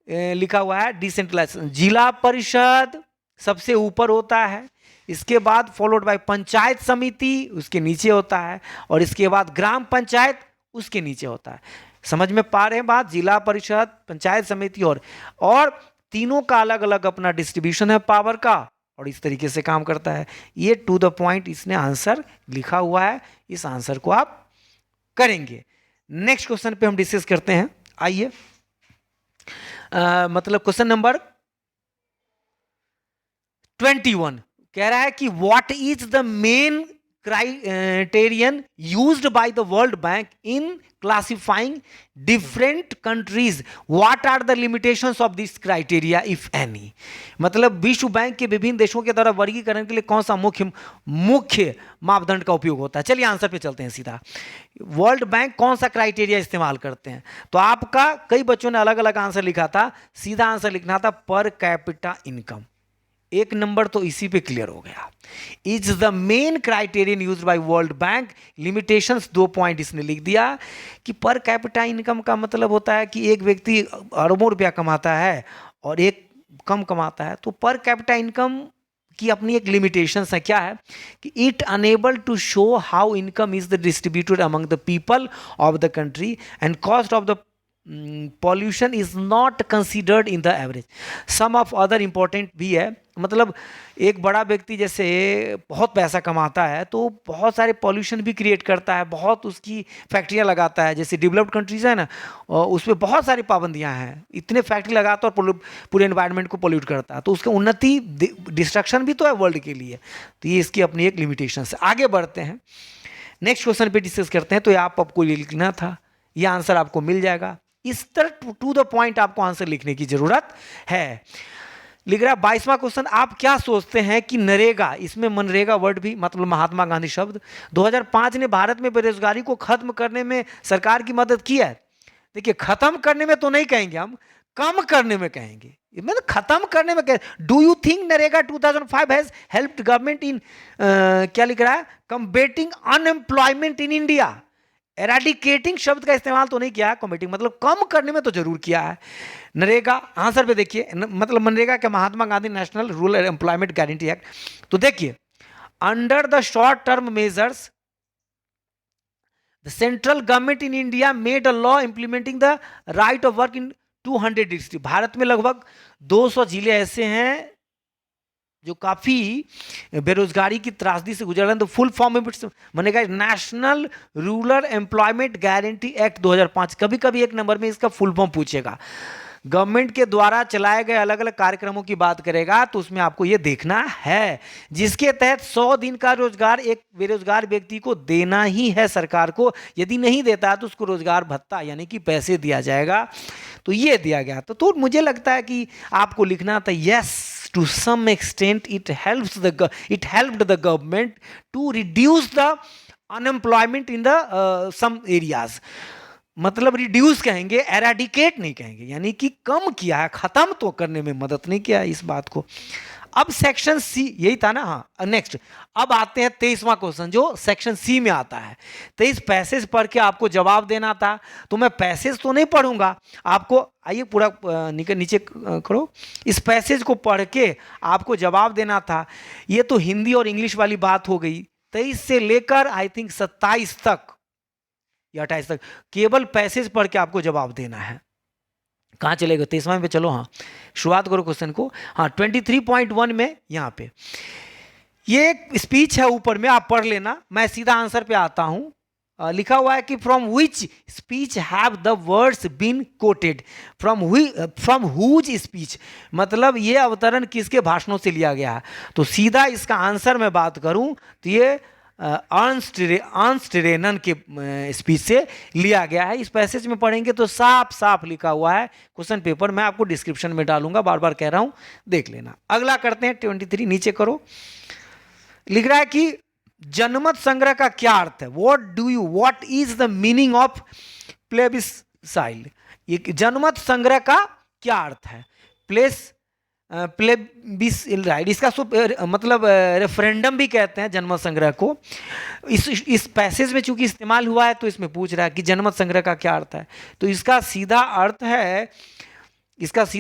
लिखा हुआ है डिसेंट्रलाइजेशन। जिला परिषद सबसे ऊपर होता है, इसके बाद फॉलोड बाय पंचायत समिति, उसके नीचे होता है, और इसके बाद ग्राम पंचायत उसके नीचे होता है। समझ में पा रहे हैं बात, जिला परिषद, पंचायत समिति और तीनों का अलग अलग अपना डिस्ट्रीब्यूशन है पावर का, और इस तरीके से काम करता है। ये टू द पॉइंट इसने आंसर लिखा हुआ है, इस आंसर को आप करेंगे। नेक्स्ट क्वेश्चन पे हम डिस्कस करते हैं। आइए, मतलब क्वेश्चन नंबर 21 कह रहा है कि what is the main criterion used by the World Bank in classifying different countries, what are the limitations of this criteria if any. मतलब विश्व बैंक के विभिन्न देशों के द्वारा वर्गीकरण के लिए कौन सा मुख्य मापदंड का उपयोग होता है। चलिए आंसर पे चलते हैं सीधा। वर्ल्ड बैंक कौन सा क्राइटेरिया इस्तेमाल करते हैं, तो आपका कई बच्चों ने अलग अलग आंसर लिखा था, सीधा आंसर लिखना था पर कैपिटा इनकम। एक नंबर तो इसी पे क्लियर हो गया। Is the main criterion used bye world bank, limitations 2 point इसने लिख दिया कि पर कैपिटा इनकम का मतलब होता है कि एक व्यक्ति अरबों रुपया कमाता है और एक कम कमाता है, तो पर कैपिटा इनकम की अपनी एक लिमिटेशंस है। क्या है कि it enable to show how income is the distributed among the people of the country and cost of the pollution is not considered in the average. Some of other important भी है, मतलब एक बड़ा व्यक्ति जैसे बहुत पैसा कमाता है तो बहुत सारे पॉल्यूशन भी क्रिएट करता है, बहुत उसकी फैक्ट्रियाँ लगाता है। जैसे डेवलप्ड कंट्रीज है ना, उसमें बहुत सारी पाबंदियाँ हैं, इतने फैक्ट्री लगाता है और पूरे एनवायरनमेंट को पोल्यूट करता है, तो उसका उन्नति डिस्ट्रक्शन भी तो है वर्ल्ड के लिए। तो ये इसकी अपनी एक लिमिटेशन है। आगे बढ़ते हैं, नेक्स्ट क्वेश्चन पे डिस्कस करते हैं। तो आपको ये लिखना था, ये आंसर आपको मिल जाएगा। इस तरह टू द पॉइंट आपको आंसर लिखने की जरूरत है। लिख रहा है 22वां क्वेश्चन, आप क्या सोचते हैं कि नरेगा, इसमें मनरेगा वर्ड भी मतलब महात्मा गांधी शब्द, 2005 ने भारत में बेरोजगारी को खत्म करने में सरकार की मदद की है। देखिए, खत्म करने में तो नहीं कहेंगे हम, कम करने में कहेंगे, मतलब खत्म करने में कहेंगे। Do you think NREGA 2005 has helped government in, क्या लिख रहा है, कम्बेटिंग अनएम्प्लॉयमेंट इन इंडिया। एराडिकेटिंग शब्द का इस्तेमाल तो नहीं किया है, कॉम्बेटिंग मतलब कम करने में तो जरूर किया है। नरेगा आंसर पे देखिए, मतलब मनरेगा के Mahatma Gandhi national rural employment guarantee act. तो देखिए, under the short term measures the central government in India made a law implementing the right of work in 200 district. भारत में लगभग 200 जिले ऐसे हैं जो काफी बेरोजगारी की त्रासदी से गुजर रहे हैं। तो फुल फॉर्म में बनेगा national rural employment guarantee act 2005। कभी कभी एक नंबर में इसका फुल फॉर्म पूछेगा। गवर्नमेंट के द्वारा चलाए गए अलग अलग कार्यक्रमों की बात करेगा तो उसमें आपको ये देखना है, जिसके तहत 100 दिन का रोजगार एक बेरोजगार व्यक्ति को देना ही है सरकार को। यदि नहीं देता है तो उसको रोजगार भत्ता यानी कि पैसे दिया जाएगा। तो ये दिया गया। तो मुझे लगता है कि आपको लिखना था yes, to some extent it helped the government to reduce the unemployment in the some areas. मतलब रिड्यूस कहेंगे, एराडिकेट नहीं कहेंगे, यानी कि कम किया है, खत्म तो करने में मदद नहीं किया है इस बात को। अब सेक्शन सी, यही था ना, हाँ नेक्स्ट। अब आते हैं 23वां क्वेश्चन जो सेक्शन सी में आता है। 23 पैसेज पढ़ के आपको जवाब देना था। तो मैं पैसेज तो नहीं पढ़ूंगा, आपको आइए पूरा नीचे करो। इस पैसेज को पढ़ के आपको जवाब देना था। ये तो हिंदी और इंग्लिश वाली बात हो गई। 23 से लेकर आई थिंक 27 तक या 28 तक केवल पैसेज पढ़ के आपको जवाब देना है। कहाँ चलेगा? 23वां पे चलो। हाँ, शुरुआत करो क्वेश्चन को। हाँ, 23.1 में यहाँ पे ये एक स्पीच है, ऊपर में आप पढ़ लेना, मैं सीधा आंसर पे आता हूँ। लिखा हुआ है कि from which speech have the words been quoted, from whose speech, मतलब ये अवतरण किसके भाषणों से लिया गया है। तो सीधा इसका आंसर मैं बात करूं तो ये अर्नस्ट रेनन के स्पीच से लिया गया है। इस पैसेज में पढ़ेंगे तो साफ साफ लिखा हुआ है क्वेश्चन पेपर, मैं आपको डिस्क्रिप्शन में डालूंगा, बार बार कह रहा हूं, देख लेना। अगला करते हैं 23, नीचे करो। लिख रहा है कि जनमत संग्रह का क्या अर्थ है? What is the meaning of plebiscite? ये जनमत संग्रह का क्या अर्थ है? प्लेबिसाइड, इसका मतलब रेफरेंडम भी कहते हैं जनमत संग्रह को। इस पैसेज में चूंकि इस्तेमाल हुआ है तो इसमें पूछ रहा है कि जनमत संग्रह का क्या अर्थ है। तो इसका सीधा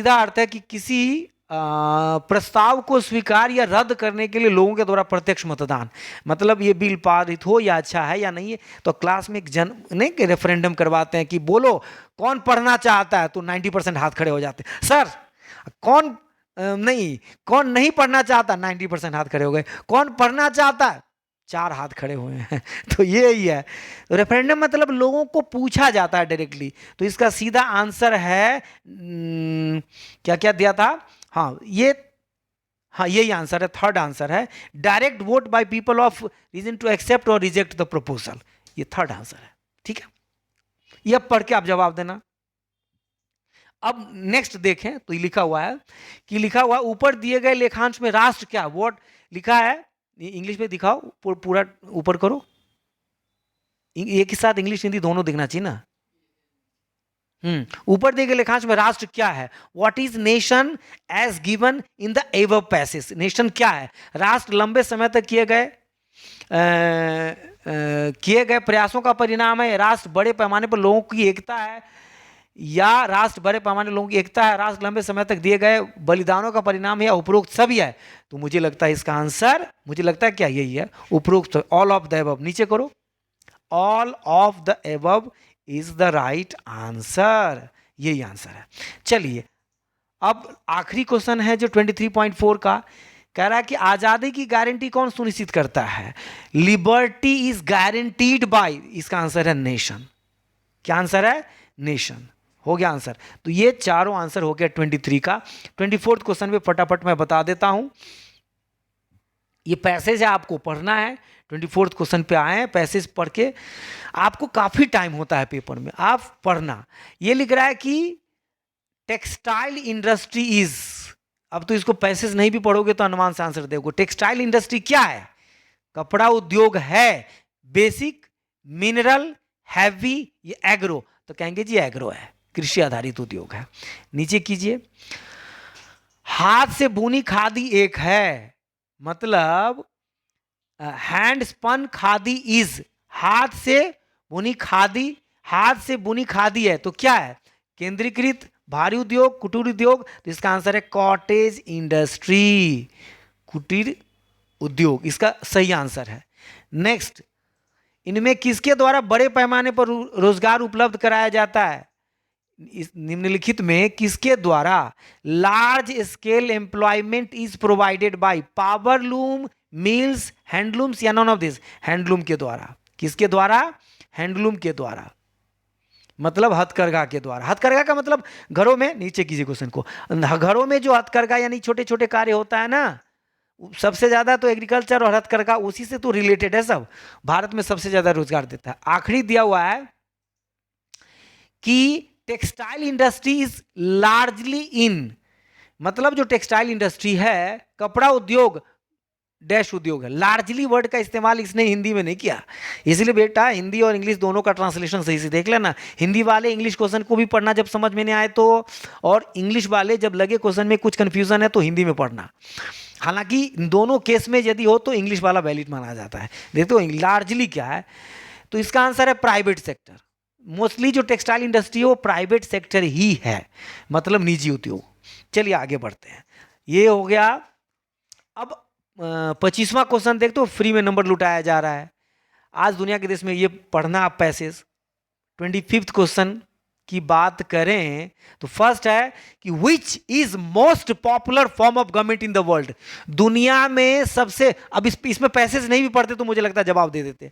अर्थ है कि किसी प्रस्ताव को स्वीकार या रद्द करने के लिए लोगों के द्वारा प्रत्यक्ष मतदान, मतलब ये बिल पारित हो या अच्छा है या नहीं है। तो क्लास में एक रेफरेंडम करवाते हैं कि बोलो कौन पढ़ना चाहता है, तो 90% हाथ खड़े हो जाते हैं। सर कौन नहीं पढ़ना चाहता, 90% हाथ खड़े हो गए। कौन पढ़ना चाहता है, 4 हाथ खड़े हुए हैं। तो ये ही है रेफरेंडम, मतलब लोगों को पूछा जाता है डायरेक्टली। तो इसका सीधा आंसर है क्या क्या दिया था? हाँ यही आंसर है, थर्ड आंसर है, direct vote by people of region to accept और रिजेक्ट द प्रपोजल। ये थर्ड आंसर है, ठीक है। ये पढ़ के आप जवाब देना। अब नेक्स्ट देखें तो लिखा हुआ है ऊपर दिए गए लेखांश में राष्ट्र क्या, व्हाट लिखा है, इंग्लिश में दिखाओ, पूरा ऊपर करो, एक ही साथ इंग्लिश हिंदी दोनों दिखना चाहिए ना। ऊपर दिए गए लेखांश में राष्ट्र क्या है? What is nation as given in the above passage? Nation क्या है? राष्ट्र लंबे समय तक किए गए प्रयासों का परिणाम है। राष्ट्र बड़े पैमाने पर लोगों की एकता है, या राष्ट्र बड़े पैमाने लोगों की एकता है। राष्ट्र लंबे समय तक दिए गए बलिदानों का परिणाम है, या उपरोक्त सभी है। तो मुझे लगता है इसका आंसर, मुझे लगता है क्या यही है, उपरोक्त, ऑल ऑफ द एबव। नीचे करो, all of the above is the right answer, यही आंसर है। चलिए अब आखिरी क्वेश्चन है जो 23.4 का, कह रहा है कि आजादी की गारंटी कौन सुनिश्चित करता है? लिबर्टी इज गारंटीड बाय, इसका आंसर है नेशन। क्या आंसर है? नेशन। हो गया आंसर। तो ये चारों आंसर हो गया 23 का। 24 क्वेश्चन में फटाफट मैं बता देता हूं। ये पैसेज है, आपको पढ़ना है। 24 क्वेश्चन पे आए हैं, पैसेज पढ़ के आपको काफी टाइम होता है पेपर में, आप पढ़ना। ये लिख रहा है कि टेक्सटाइल इंडस्ट्री इज, अब तो इसको पैसेज नहीं भी पढ़ोगे तो अनुमान से आंसर दोगे। टेक्सटाइल इंडस्ट्री क्या है? कपड़ा उद्योग है। बेसिक, मिनरल, हैवी, ये एग्रो, तो कहेंगे जी एग्रो है, कृषि आधारित उद्योग है। नीचे कीजिए, हाथ से बुनी खादी एक है, मतलब हैंड स्पन खादी इज, हाथ से बुनी खादी है, तो क्या है? केंद्रीकृत, भारी उद्योग, कुटीर उद्योग। तो इसका आंसर है कॉटेज इंडस्ट्री, कुटीर उद्योग, इसका सही आंसर है। नेक्स्ट, इनमें किसके द्वारा बड़े पैमाने पर रोजगार उपलब्ध कराया जाता है? इस निम्नलिखित में किसके द्वारा large scale employment is provided by? Power loom, mills, handlooms, या नॉन ऑफ दिस? हैंडलूम के द्वारा। किसके द्वारा? हैंडलूम के द्वारा। मतलब हथकरघा के द्वारा। हथकरघा का मतलब घरों में, नीचे कीजिए क्वेश्चन को, घरों में जो हथकरघा यानी छोटे छोटे कार्य होता है ना, सबसे ज्यादा तो एग्रीकल्चर और हथकरघा उसी से तो रिलेटेड है सब। भारत में सबसे ज्यादा रोजगार देता है। आखिरी दिया हुआ है कि टेक्सटाइल इंडस्ट्री इज लार्जली इन, मतलब जो टेक्सटाइल इंडस्ट्री है, कपड़ा उद्योग डैश उद्योग है। लार्जली वर्ड का इस्तेमाल इसने हिंदी में नहीं किया, इसलिए बेटा हिंदी और इंग्लिश दोनों का ट्रांसलेशन सही से देख लेना। हिंदी वाले इंग्लिश क्वेश्चन को भी पढ़ना जब समझ में नहीं आए तो, और इंग्लिश वाले जब लगे क्वेश्चन में कुछ कंफ्यूजन है तो हिंदी में पढ़ना। हालांकि दोनों केस में यदि हो तो इंग्लिश वाला वैलिड माना जाता है। देखो लार्जली क्या है, तो इसका आंसर है प्राइवेट सेक्टर। मोस्टली जो टेक्सटाइल इंडस्ट्री है वो प्राइवेट सेक्टर ही है, मतलब निजी उद्योग। चलिए आगे बढ़ते हैं, ये हो गया। अब 25वां क्वेश्चन देख, तो फ्री में नंबर लुटाया जा रहा है आज दुनिया के देश में, ये पढ़ना आप पैसेज। 25th क्वेश्चन की बात करें तो फर्स्ट है कि which is most popular form of government in the world. दुनिया में सबसे, अब इसमें पैसेज नहीं भी पढ़ते तो मुझे लगता है जवाब दे देते।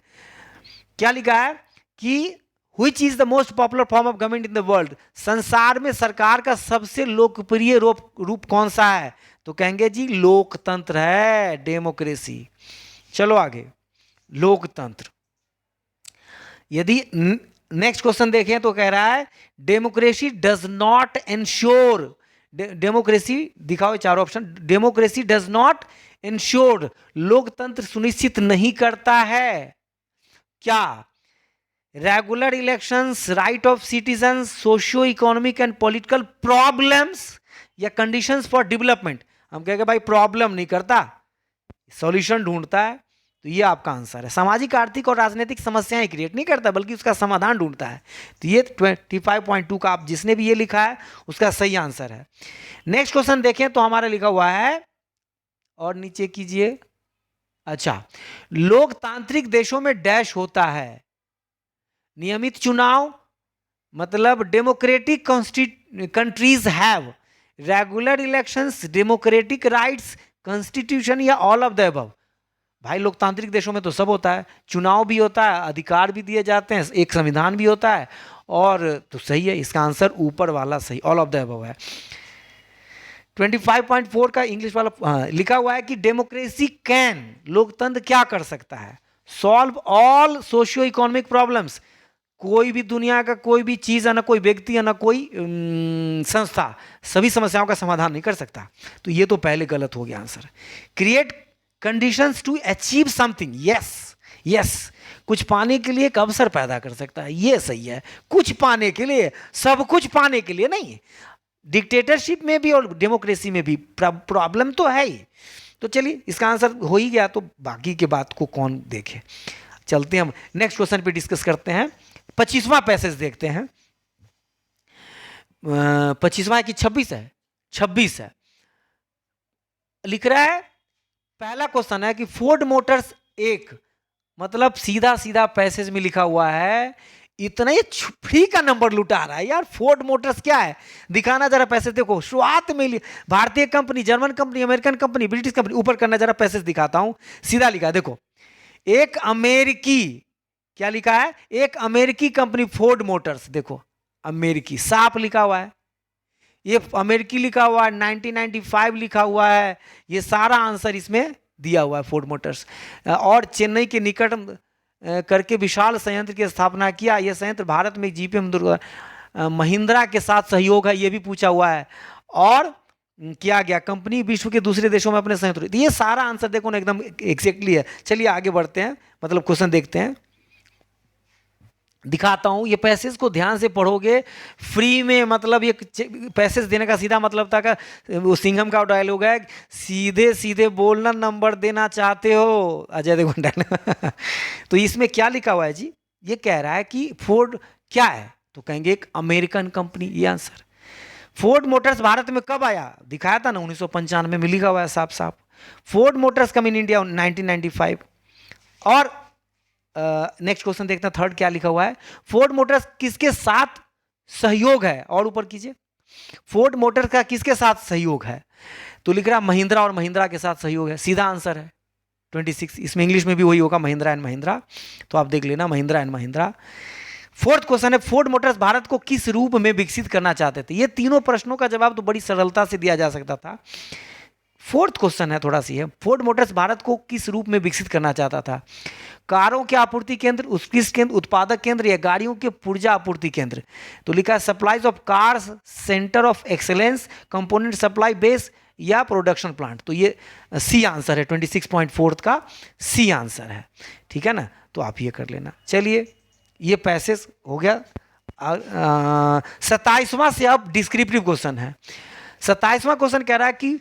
क्या लिखा है कि which is the most popular form of government in the world, संसार में सरकार का सबसे लोकप्रिय रूप कौन सा है, तो कहेंगे जी लोकतंत्र है, डेमोक्रेसी। चलो आगे, लोकतंत्र। यदि नेक्स्ट क्वेश्चन देखें तो कह रहा है democracy does not ensure, democracy दिखाओ चारों option, democracy does not ensure, लोकतंत्र सुनिश्चित नहीं करता है क्या, regular elections, right of citizen, socio economic and political problems या कंडीशंस फॉर डेवलपमेंट। हम कहेंगे भाई प्रॉब्लम नहीं करता, सॉल्यूशन ढूंढता है, तो ये आपका आंसर है। सामाजिक, आर्थिक और राजनीतिक समस्याएं क्रिएट नहीं करता बल्कि उसका समाधान ढूंढता है। तो ये 25.2 का आप जिसने भी ये लिखा है उसका सही आंसर है। नेक्स्ट क्वेश्चन देखें तो हमारा लिखा हुआ है, और नीचे कीजिए, अच्छा, लोकतांत्रिक देशों में डैश होता है, नियमित चुनाव, मतलब democratic countries have regular elections, democratic rights, constitution या ऑल ऑफ द अबव। भाई लोकतांत्रिक देशों में तो सब होता है, चुनाव भी होता है, अधिकार भी दिए जाते हैं, एक संविधान भी होता है, और तो सही है, इसका आंसर ऊपर वाला सही, ऑल ऑफ द अबव है। 25.4 का इंग्लिश वाला लिखा हुआ है कि डेमोक्रेसी कैन, लोकतंत्र क्या कर सकता है, solve all socio economic problems, कोई भी दुनिया का कोई भी चीज है ना, कोई व्यक्ति है ना, कोई संस्था सभी समस्याओं का समाधान नहीं कर सकता, तो ये तो पहले गलत हो गया answer. Create conditions to achieve something, yes yes, कुछ पाने के लिए एक अवसर पैदा कर सकता है, ये सही है, कुछ पाने के लिए, सब कुछ पाने के लिए नहीं। डिक्टेटरशिप में भी और डेमोक्रेसी में भी प्रॉब्लम तो है ही। तो चलिए इसका आंसर हो ही गया, तो बाकी के बात को कौन देखे। चलते हैं हम नेक्स्ट क्वेश्चन पे डिस्कस करते हैं। 25वां पैसेज देखते हैं। 25वां है कि 26 है, 26 है। लिख रहा है, पहला क्वेश्चन है कि फोर्ड मोटर्स एक, मतलब सीधा सीधा पैसेज में लिखा हुआ है, इतना ही फ्री का नंबर लुटा रहा है यार। फोर्ड मोटर्स क्या है, दिखाना जरा पैसेज देखो, शुरुआत में भारतीय company, German company, American company, British company, ऊपर करना जरा पैसेज दिखाता हूं, सीधा लिखा है देखो, एक अमेरिकी, क्या लिखा है, एक अमेरिकी कंपनी फोर्ड मोटर्स, देखो अमेरिकी साफ लिखा हुआ है, ये अमेरिकी लिखा हुआ है, 1995 लिखा हुआ है, ये सारा आंसर इसमें दिया हुआ है फोर्ड मोटर्स। और चेन्नई के निकट करके विशाल संयंत्र की स्थापना किया, यह संयंत्र भारत में जीपीएम महिंद्रा के साथ सहयोग है, यह भी पूछा हुआ है, और किया गया कंपनी विश्व के दूसरे देशों में अपने संयंत्र, ये सारा आंसर देखो ना एकदम एग्जैक्टली है। चलिए आगे बढ़ते हैं, मतलब क्वेश्चन देखते हैं, दिखाता हूं, ये पैसेज को ध्यान से पढ़ोगे फ्री में, मतलब ये पैसेज देने का सीधा मतलब था का, वो सिंघम का डायलॉग है, सीधे सीधे बोलना नंबर देना चाहते हो अजय देवगन। तो इसमें क्या लिखा हुआ है जी, ये कह रहा है कि फोर्ड क्या है, तो कहेंगे एक अमेरिकन कंपनी, ये आंसर। फोर्ड मोटर्स भारत में कब आया, दिखाया था ना 1995 में, लिखा हुआ है साफ साफ। Ford Motors come in India 1995। और नेक्स्ट क्वेश्चन देखते हैं, थर्ड क्या लिखा हुआ है, फोर्ड मोटर्स किसके साथ सहयोग है, और ऊपर कीजिए, फोर्ड मोटर्स का किसके साथ सहयोग है, तो लिख रहा महिंद्रा और महिंद्रा के साथ सहयोग है, सीधा आंसर है 26। इसमें इंग्लिश में भी वही होगा, महिंद्रा एंड महिंद्रा, तो आप देख लेना Mahindra and Mahindra. Fourth question है, फोर्ड मोटर्स भारत को किस रूप में विकसित करना चाहते थे। ये तीनों प्रश्नों का जवाब तो बड़ी सरलता से दिया जा सकता था। फोर्थ क्वेश्चन है थोड़ा सी है, फोर्ड मोटर्स भारत को किस रूप में विकसित करना चाहता था। कारों के आपूर्ति केंद्र, उत्कृष्ट केंद्र, उत्पादक केंद्र या गाड़ियों के पुर्जा आपूर्ति केंद्र। तो लिखा है supplies of cars, centre of excellence, component supply base या प्रोडक्शन प्लांट। तो ये सी आंसर है, 26.4 का सी आंसर है, ठीक है ना। तो आप ये कर लेना। चलिए ये पैसेज हो गया। 27वां से अब डिस्क्रिप्टिव क्वेश्चन है। 27वां क्वेश्चन कह रहा है कि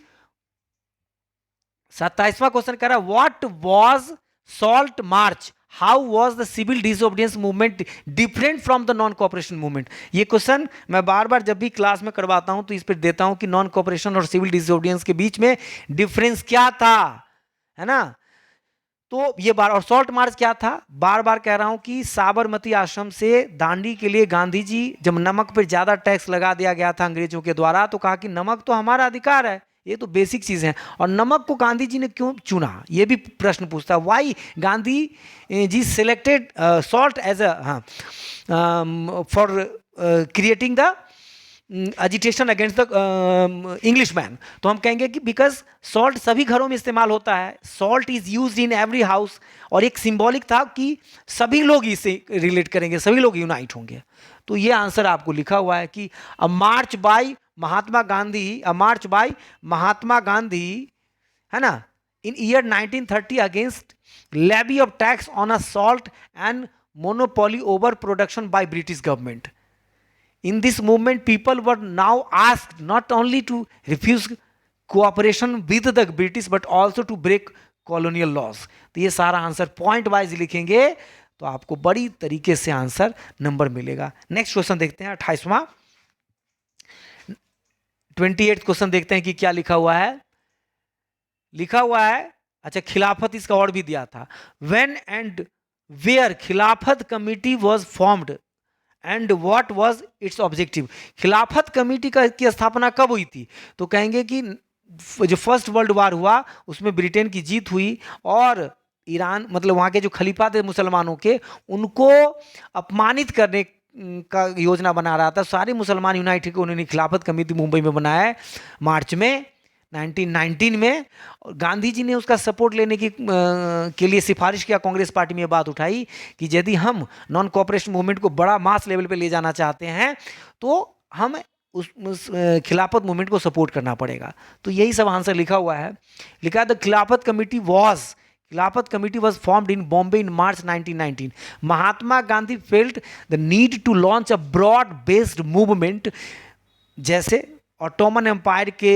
27वां क्वेश्चन कह रहा है what was Salt March, how was the civil disobedience movement different from the non cooperation movement. ये क्वेश्चन मैं बार बार जब भी क्लास में करवाता हूं तो इस पर देता हूं कि नॉन कोऑपरेशन और सिविल डिसोबीडियंस के बीच में डिफरेंस क्या था, है ना। तो ये बार, और सॉल्ट मार्च क्या था, बार बार कह रहा हूं कि साबरमती आश्रम से दांडी के लिए गांधी जी, जब नमक पर ज्यादा टैक्स लगा दिया गया था अंग्रेजों के द्वारा, तो कहा कि नमक तो हमारा अधिकार है, ये तो बेसिक चीज है। और नमक को गांधी जी ने क्यों चुना, ये भी प्रश्न पूछता है। Why Gandhi ji selected salt as a for creating the agitation against the English man. तो हम कहेंगे कि बिकॉज सॉल्ट सभी घरों में इस्तेमाल होता है, salt is used in every house, और एक सिंबॉलिक था कि सभी लोग इससे रिलेट करेंगे, सभी लोग यूनाइट होंगे। तो ये आंसर आपको लिखा हुआ है कि a march by Mahatma Gandhi, a march by Mahatma Gandhi, है ना, in year 1930 against levy of tax on a salt and monopoly over production by British government. In this movement, people were now asked not only to refuse cooperation with the British but also to break colonial laws. तो ये सारा answer point wise लिखेंगे तो आपको बड़ी तरीके से answer number मिलेगा। नेक्स्ट क्वेश्चन देखते हैं 28वां, 28 क्वेश्चन देखते हैं कि क्या लिखा हुआ है। लिखा हुआ है, अच्छा खिलाफत इसका और भी दिया था। When and where खिलाफत committee was formed and what was it's objective. खिलाफत कमेटी की स्थापना कब हुई थी, तो कहेंगे कि जो फर्स्ट वर्ल्ड वार हुआ उसमें ब्रिटेन की जीत हुई और ईरान, मतलब वहाँ के जो खलीफा थे मुसलमानों के, उनको अपमानित करने का योजना बना रहा था। सारे मुसलमान यूनाइट होकर उन्होंने खिलाफत कमेटी मुंबई में बनाया है मार्च में 1919 में। गांधी जी ने उसका सपोर्ट लेने की के लिए सिफारिश किया, कांग्रेस पार्टी में ये बात उठाई कि यदि हम नॉन कोऑपरेशन मूवमेंट को बड़ा मास लेवल पे ले जाना चाहते हैं तो हम उस खिलाफत मूवमेंट को सपोर्ट करना पड़ेगा। तो यही सब आंसर लिखा हुआ है। लिखा है the Khilafat committee was formed in Bombay in March 1919। Mahatma Gandhi felt the need to launch a broad based movement, जैसे ऑटोमन एम्पायर के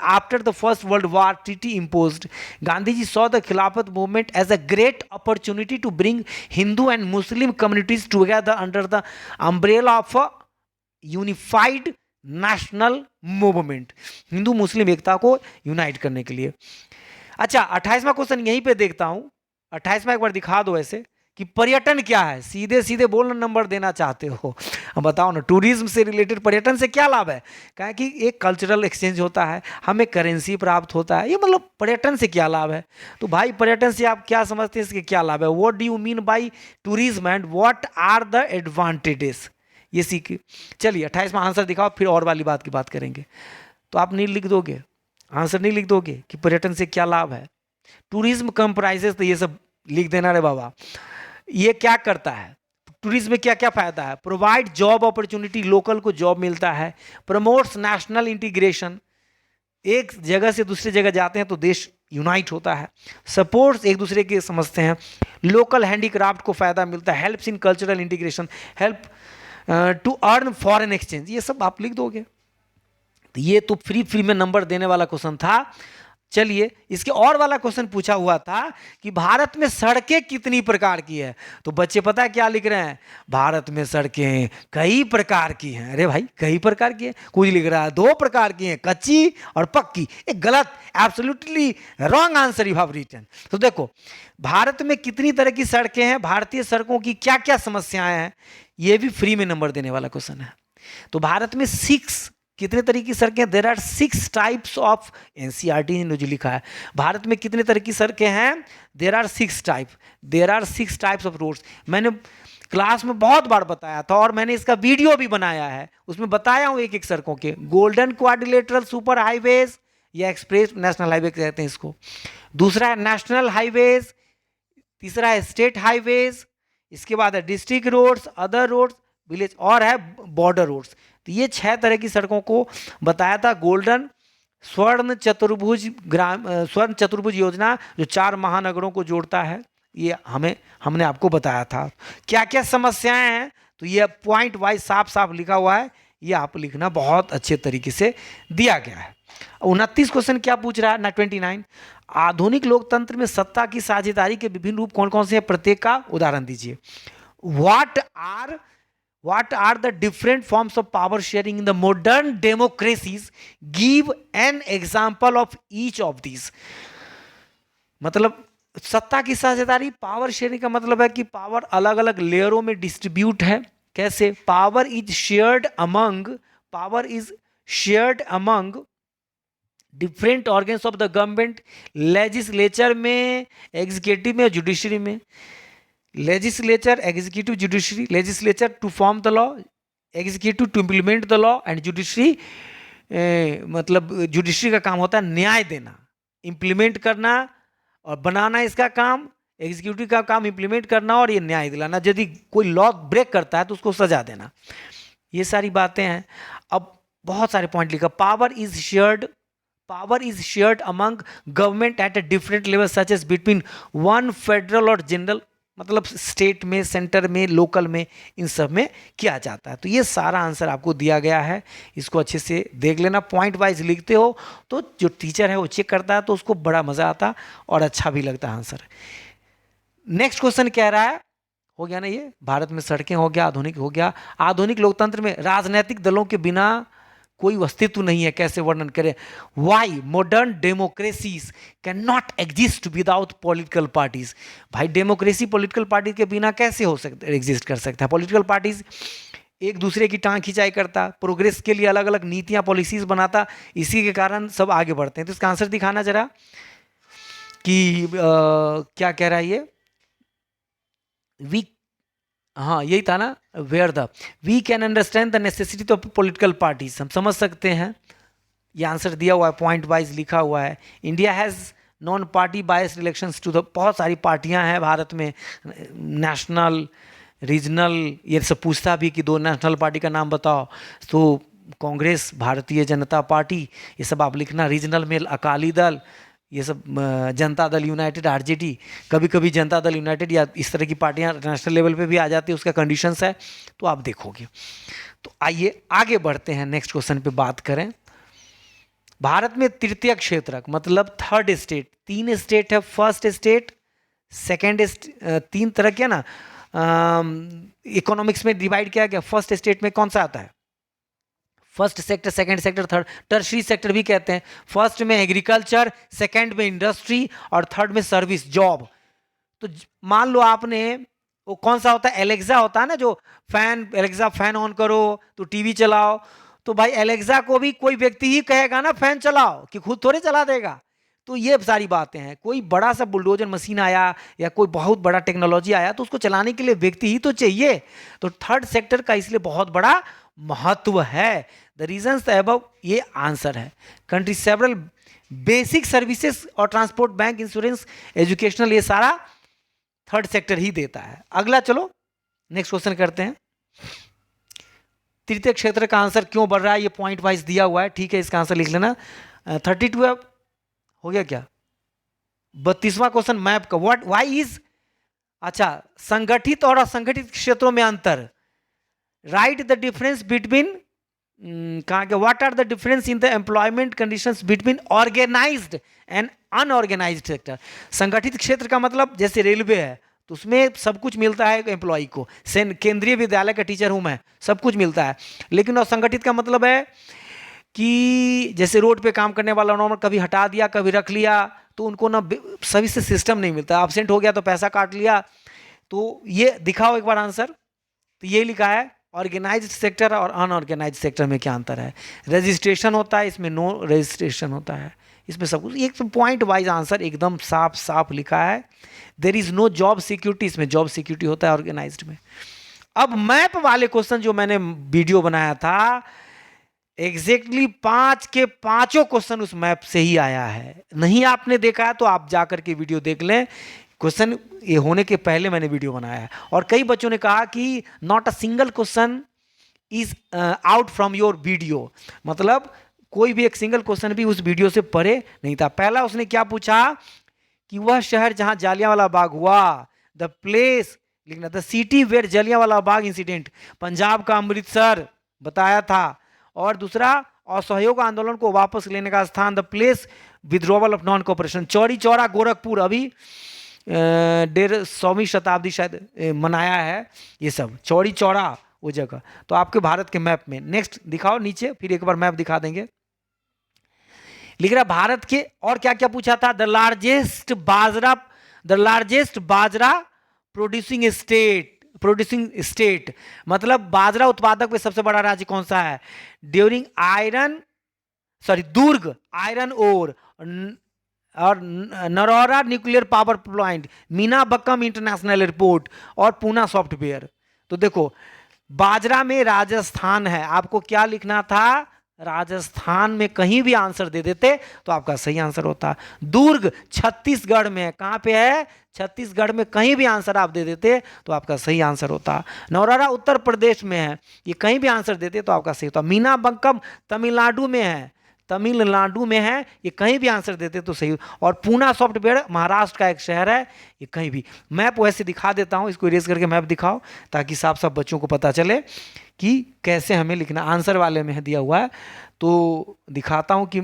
after the first world war treaty imposed, Gandhiji saw the Khilafat movement as a great opportunity to bring Hindu and Muslim communities together under the umbrella of a unified national movement, Hindu Muslim एकता को unite करने के लिए। अच्छा 28वां question यहीं पे देखता हूं, 28वां एक बार दिखा दो ऐसे कि पर्यटन क्या है। सीधे सीधे बोलना, नंबर देना चाहते हो, बताओ ना। टूरिज्म से रिलेटेड पर्यटन से क्या लाभ है, कहा कि एक कल्चरल एक्सचेंज होता है, हमें करेंसी प्राप्त होता है, ये मतलब पर्यटन से क्या लाभ है। तो भाई पर्यटन से आप क्या समझते हैं, इसके क्या लाभ है, what do you mean by tourism and what are the advantages, ये सीखिए। चलिए 28वां आंसर दिखाओ, फिर और वाली बात की बात करेंगे। तो आप नहीं लिख दोगे, आंसर नहीं लिख दोगे कि पर्यटन से क्या लाभ है। टूरिज्म कंप्राइजेस, तो ये सब लिख देना रे बाबा। ये क्या करता है, टूरिज्म में क्या क्या फायदा है, प्रोवाइड जॉब अपॉर्चुनिटी, लोकल को जॉब मिलता है, प्रमोट्स नेशनल इंटीग्रेशन, एक जगह से दूसरी जगह जाते हैं तो देश यूनाइट होता है, सपोर्ट्स एक दूसरे के समझते हैं, लोकल हैंडीक्राफ्ट को फायदा मिलता है, helps in cultural integration, help to earn foreign exchange, ये सब आप लिख दोगे। तो ये तो फ्री में नंबर देने वाला क्वेश्चन था। चलिए इसके और वाला क्वेश्चन पूछा हुआ था कि भारत में सड़कें कितनी प्रकार की है। तो बच्चे पता है क्या लिख रहे हैं, भारत में सड़कें कई प्रकार की हैं। अरे भाई कई प्रकार की है, कुछ लिख रहा है 2 प्रकार की हैं, कच्ची और पक्की। एक गलत, absolutely wrong answer you have written. तो देखो भारत में कितनी तरह की सड़कें हैं, भारतीय सड़कों की क्या क्या समस्याएं हैं, ये भी फ्री में नंबर देने वाला क्वेश्चन है। तो भारत में 6 कितने तरीके की सड़कें, there are 6 types of, NCERT ने जो लिखा है भारत में कितने तरह की सड़कें हैं, there are 6 types of roads. मैंने क्लास में बहुत बार बताया था और मैंने इसका वीडियो भी बनाया है, उसमें बताया हूं एक एक सड़कों के। गोल्डन क्वाड्रिलेटरल सुपर हाईवेज या एक्सप्रेस नेशनल हाईवे कहते हैं इसको। दूसरा है नेशनल हाईवेज, तीसरा है स्टेट हाईवेज, इसके बाद है district roads, other roads, village, और है बॉर्डर रोड्स। तो ये 6 तरह की सड़कों को बताया था। गोल्डन स्वर्ण चतुर्भुज योजना जो 4 महानगरों को जोड़ता है, ये हमने आपको बताया था। क्या क्या समस्याएं हैं, तो ये पॉइंट वाइज साफ साफ लिखा हुआ है, ये आप लिखना बहुत अच्छे तरीके से दिया गया है। 29 क्वेश्चन क्या पूछ रहा है ना 29, आधुनिक लोकतंत्र में सत्ता की साझेदारी के विभिन्न रूप कौन कौन से हैं, प्रत्येक का उदाहरण दीजिए। What are the different forms of power sharing in the modern democracies? Give an example of each of these. मतलब सत्ता की साझेदारी, पावर शेयरिंग का मतलब है कि पावर अलग अलग लेयरों में डिस्ट्रीब्यूट है। कैसे? Power is shared among different organs of the government, legislature में, एग्जीक्यूटिव में, जुडिशरी में। Legislature, executive, judiciary. Legislature to form the law, executive to implement the law, and judiciary मतलब जुडिशरी का काम होता है न्याय देना, इम्प्लीमेंट करना और बनाना इसका काम। एग्जीक्यूटिव का काम इम्प्लीमेंट करना और ये न्याय दिलाना, यदि कोई लॉ ब्रेक करता है तो उसको सजा देना। ये सारी बातें हैं। अब बहुत सारे पॉइंट लिखा। Power is shared among government at a different level such as between one federal और जनरल, मतलब स्टेट में, सेंटर में, लोकल में, इन सब में किया जाता है। तो ये सारा आंसर आपको दिया गया है, इसको अच्छे से देख लेना। पॉइंट वाइज लिखते हो तो जो टीचर है वो चेक करता है तो उसको बड़ा मजा आता और अच्छा भी लगता है आंसर। नेक्स्ट क्वेश्चन कह रहा है, हो गया ना ये, भारत में सड़कें हो गया, आधुनिक हो गया। आधुनिक लोकतंत्र में राजनीतिक दलों के बिना कोई अस्तित्व नहीं है, कैसे वर्णन करें। Why modern democracies can not exist without political parties. भाई डेमोक्रेसी पॉलिटिकल पार्टी के बिना कैसे हो सकता, एग्जिस्ट कर सकता है। पॉलिटिकल पार्टीज एक दूसरे की टांग खिंचाई करता, प्रोग्रेस के लिए अलग अलग नीतियां पॉलिसीज बनाता, इसी के कारण सब आगे बढ़ते हैं। तो इसका आंसर दिखाना जरा कि क्या कह रहा है ये। हाँ यही था ना, where the we can understand the necessity of political parties, हम समझ सकते हैं। ये आंसर दिया हुआ है, पॉइंट वाइज लिखा हुआ है। India has non party biased elections to the, बहुत सारी पार्टियां हैं भारत में, नेशनल, रीजनल, ये सब पूछता भी कि 2 नेशनल पार्टी का नाम बताओ, तो कांग्रेस, भारतीय जनता पार्टी, ये सब आप लिखना। रीजनल में अकाली दल, ये सब जनता दल यूनाइटेड, आरजेडी, कभी कभी जनता दल यूनाइटेड या इस तरह की पार्टियां नेशनल लेवल पे भी आ जाती है, उसका कंडीशंस है तो आप देखोगे। तो आइए आगे बढ़ते हैं, नेक्स्ट क्वेश्चन पे बात करें। भारत में तृतीय क्षेत्रक मतलब थर्ड स्टेट, 3 स्टेट है। फर्स्ट स्टेट, सेकेंड, 3 तरह के ना इकोनॉमिक्स में डिवाइड किया गया। फर्स्ट स्टेट में कौन सा आता है? First sector, second sector, third, tertiary sector भी कहते हैं। फर्स्ट में एग्रीकल्चर, सेकंड में इंडस्ट्री और थर्ड में सर्विस, जॉब। तो मान लो आपने, वो कौन सा होता है, एलेक्सा होता है ना, जो फैन, एलेक्सा फैन ऑन करो तो टीवी चलाओ, तो भाई एलेक्सा को भी कोई व्यक्ति ही कहेगा ना फैन चलाओ, कि खुद थोड़े चला देगा। तो ये सारी बातें हैं। कोई बड़ा सा बुलडोजर मशीन आया या कोई बहुत बड़ा टेक्नोलॉजी आया तो उसको चलाने के लिए व्यक्ति ही तो चाहिए। तो थर्ड सेक्टर का इसलिए बहुत बड़ा महत्व है। द रीजंस अबव, ये आंसर है। कंट्री सेवरल बेसिक सर्विसेज और ट्रांसपोर्ट, बैंक, इंश्योरेंस, एजुकेशनल, ये सारा थर्ड सेक्टर ही देता है। अगला चलो नेक्स्ट क्वेश्चन करते हैं। तृतीय क्षेत्र का आंसर क्यों बढ़ रहा है, ये पॉइंट वाइज दिया हुआ है, ठीक है, इसका आंसर लिख लेना। 32 हो गया क्या? 32वां क्वेश्चन मैप का, व्हाट वाई इज, अच्छा, संगठित और असंगठित क्षेत्रों में अंतर। राइट द डिफरेंस बिटवीन, कहाँ के, what are the difference in the employment conditions between organised and unorganised sector. संगठित क्षेत्र का मतलब जैसे रेलवे है तो उसमें सब कुछ मिलता है एम्प्लॉय को, केंद्रीय विद्यालय का टीचर हूं मैं, सब कुछ मिलता है। लेकिन असंगठित का मतलब है कि जैसे रोड पे काम करने वाला नॉर्मल, कभी हटा दिया कभी रख लिया, तो उनको ना सभी से सिस्टम नहीं मिलता, एब्सेंट हो गया तो पैसा काट लिया। तो ये दिखाओ एक बार आंसर। तो ये लिखा है ऑर्गेनाइज्ड सेक्टर और अनऑर्गेनाइज्ड सेक्टर में क्या अंतर है। रजिस्ट्रेशन होता है, इसमें नो रजिस्ट्रेशन होता है, इसमें सब कुछ। एक तो पॉइंट वाइज आंसर एकदम साफ साफ लिखा है। There is no job security, इसमें जॉब सिक्योरिटी होता है ऑर्गेनाइज्ड में। अब मैप वाले क्वेश्चन जो मैंने वीडियो बनाया था, एग्जैक्टली 5 के 5 क्वेश्चन उस मैप से ही आया है। नहीं आपने देखा है तो आप जाकर के वीडियो देख लें, क्वेश्चन ये होने के पहले मैंने वीडियो बनाया है। और कई बच्चों ने कहा कि not a single question is out from your video, मतलब कोई भी एक सिंगल क्वेश्चन भी उस वीडियो से परे नहीं था। पहला उसने क्या पूछा कि वह शहर जहां जलियांवाला बाग हुआ, द प्लेस लिखना, the city where Jallianwala Bagh incident, Punjab का अमृतसर बताया था। और दूसरा, असहयोग आंदोलन को वापस लेने का स्थान, the place withdrawal of non cooperation, Chauri Chaura Gorakhpur, अभी 150वीं शताब्दी शायद मनाया है ये सब, चौरी चौरा वो जगह। तो आपके भारत के मैप में नेक्स्ट दिखाओ नीचे, फिर एक बार मैप दिखा देंगे। लिख रहा भारत के और क्या क्या पूछा था, the largest bajra producing state, मतलब बाजरा उत्पादक में सबसे बड़ा राज्य कौन सा है, ड्यूरिंग दुर्ग आयरन ओर और Narora nuclear power plant, Meenambakkam international airport और पूना सॉफ्टवेयर। तो देखो बाजरा में राजस्थान है, आपको क्या लिखना था, राजस्थान में कहीं भी आंसर दे देते तो आपका सही आंसर होता। दुर्ग छत्तीसगढ़ में है, कहां पे है, छत्तीसगढ़ में, कहीं भी आंसर आप दे देते तो आपका सही आंसर होता। नौरारा उत्तर प्रदेश में है, ये कहीं भी आंसर देते तो आपका सही होता। मीनाबक्कम तमिलनाडु में है, ये कहीं भी आंसर देते तो सही। और पूना सॉफ्टवेयर महाराष्ट्र का एक शहर है, ये कहीं भी। मैप वैसे दिखा देता हूं, इसको इरेज करके मैप दिखाओ ताकि साफ साफ बच्चों को पता चले कि कैसे हमें लिखना। आंसर वाले में दिया हुआ है तो दिखाता हूं कि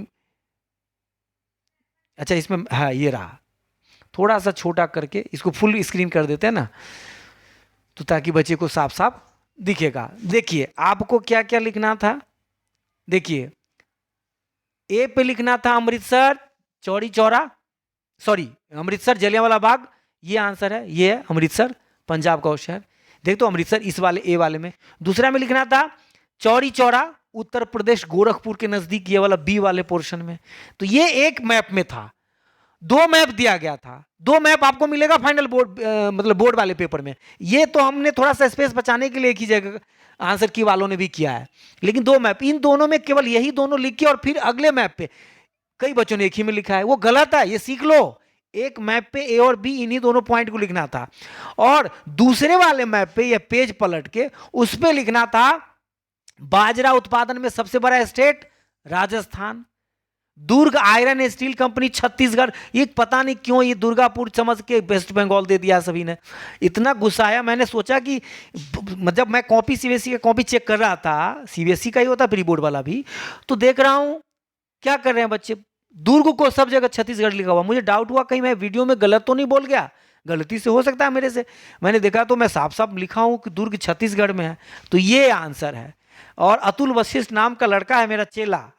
अच्छा इसमें हाँ ये रहा, थोड़ा सा छोटा करके इसको फुल स्क्रीन कर देते हैं ना, तो ताकि बच्चे को साफ साफ दिखेगा। देखिए आपको क्या क्या लिखना था, देखिए ए पे लिखना था अमृतसर चौरी चौरा, अमृतसर जलियांवाला बाग, ये आंसर है, ये है अमृतसर पंजाब का शहर। देख तो अमृतसर इस वाले ए वाले में। दूसरा में लिखना था चौरी चौरा उत्तर प्रदेश गोरखपुर के नजदीक, ये वाला बी वाले पोर्शन में। तो ये एक मैप में था, 2 मैप दिया गया था, 2 मैप आपको मिलेगा फाइनल बोर्ड मतलब बोर्ड वाले पेपर में। ये तो हमने थोड़ा सा स्पेस बचाने के लिए की जगह आंसर की वालों ने भी किया है, लेकिन 2 मैप, इन दोनों में केवल यही दोनों लिख के और फिर अगले मैप पे कई बच्चों ने एक ही में लिखा है, वो गलत है, ये सीख लो। एक मैप पे ए और बी इन्हीं दोनों पॉइंट को लिखना था, और दूसरे वाले मैप पे ये पेज पलट के उस पे लिखना था बाजरा उत्पादन में सबसे बड़ा स्टेट राजस्थान, दुर्ग आयरन स्टील कंपनी छत्तीसगढ़। ये पता नहीं क्यों ये दुर्गापुर समझ के वेस्ट बंगाल दे दिया सभी ने, इतना गुस्सा आया। मैंने सोचा कि जब मैं कॉपी सीबीएसई का कॉपी चेक कर रहा था, सीबीएसई का ही होता प्री बोर्ड वाला भी, तो देख रहा हूं क्या कर रहे हैं बच्चे, दुर्ग को सब जगह छत्तीसगढ़ लिखा हुआ। मुझे डाउट हुआ कहीं मैं वीडियो में गलत तो नहीं बोल गया, गलती से हो सकता है मेरे से। मैंने देखा तो मैं साफ साफ लिखा हूं कि दुर्ग छत्तीसगढ़ में है, तो ये आंसर है। और अतुल वशिष्ठ नाम का लड़का है मेरा चेला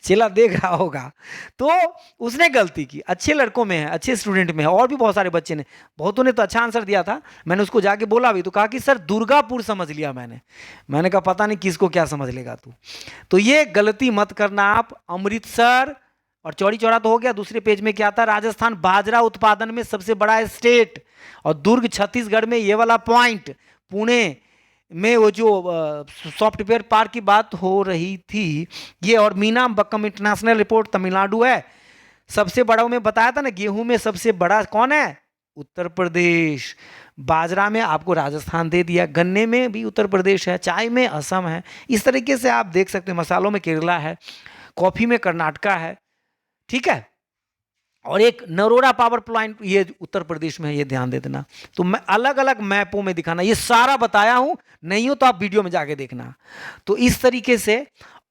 चेला देख रहा होगा, तो उसने गलती की। अच्छे लड़कों में है, अच्छे स्टूडेंट में है, और भी बहुत सारे बच्चे ने, बहुतों ने तो अच्छा आंसर दिया था। मैंने उसको जाके बोला भी तो कहा कि सर दुर्गापुर समझ लिया मैंने कहा पता नहीं किसको क्या समझ लेगा तू। तो ये गलती मत करना आप। अमृतसर और चौरी चौरा तो हो गया। दूसरे पेज में क्या था, राजस्थान बाजरा उत्पादन में सबसे बड़ा स्टेट, और दुर्ग छत्तीसगढ़ में, ये वाला पॉइंट पुणे में वो जो सॉफ्टवेयर पार्क की बात हो रही थी ये, और मीनाबक्कम इंटरनेशनल एयरपोर्ट तमिलनाडु है। सबसे बड़ा में बताया था ना, गेहूं में सबसे बड़ा कौन है, उत्तर प्रदेश। बाजरा में आपको राजस्थान दे दिया, गन्ने में भी उत्तर प्रदेश है, चाय में असम है। इस तरीके से आप देख सकते हैं, मसालों में केरला है, कॉफी में कर्नाटका है, ठीक है। और एक नरोरा पावर प्लांट ये उत्तर प्रदेश में है, ये ध्यान दे देना। तो मैं अलग अलग मैपों में दिखाना, ये सारा बताया हूं, नहीं हो तो आप वीडियो में जाके देखना। तो इस तरीके से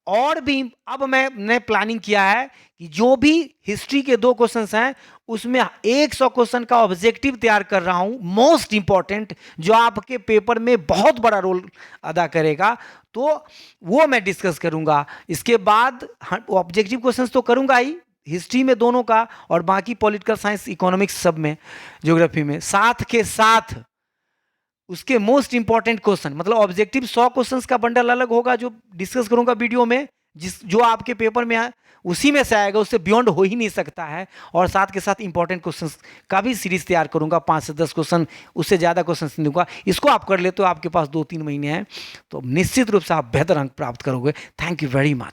और भी अब मैंने प्लानिंग किया है कि जो भी हिस्ट्री के 2 क्वेश्चंस हैं उसमें 100 क्वेश्चन का ऑब्जेक्टिव तैयार कर रहा हूं, मोस्ट इंपॉर्टेंट, जो आपके पेपर में बहुत बड़ा रोल अदा करेगा, तो वो मैं डिस्कस करूंगा। इसके बाद ऑब्जेक्टिव क्वेश्चंस तो करूंगा ही हिस्ट्री में दोनों का, और बाकी पॉलिटिकल साइंस इकोनॉमिक्स सब में, ज्योग्राफी में, साथ के साथ उसके मोस्ट इंपॉर्टेंट क्वेश्चन, मतलब ऑब्जेक्टिव 100 क्वेश्चंस का बंडल अलग होगा जो डिस्कस करूंगा वीडियो में, जिस जो आपके पेपर में उसी में से आएगा, उससे बियॉन्ड हो ही नहीं सकता है। और साथ के साथ इंपॉर्टेंट क्वेश्चंस का भी सीरीज तैयार करूंगा, 5 से 10 क्वेश्चन, उससे ज़्यादा क्वेश्चन नहीं दूंगा। इसको आप कर ले तो आपके पास 2-3 महीने हैं, तो निश्चित रूप से आप बेहतर अंक प्राप्त करोगे। Thank you very much.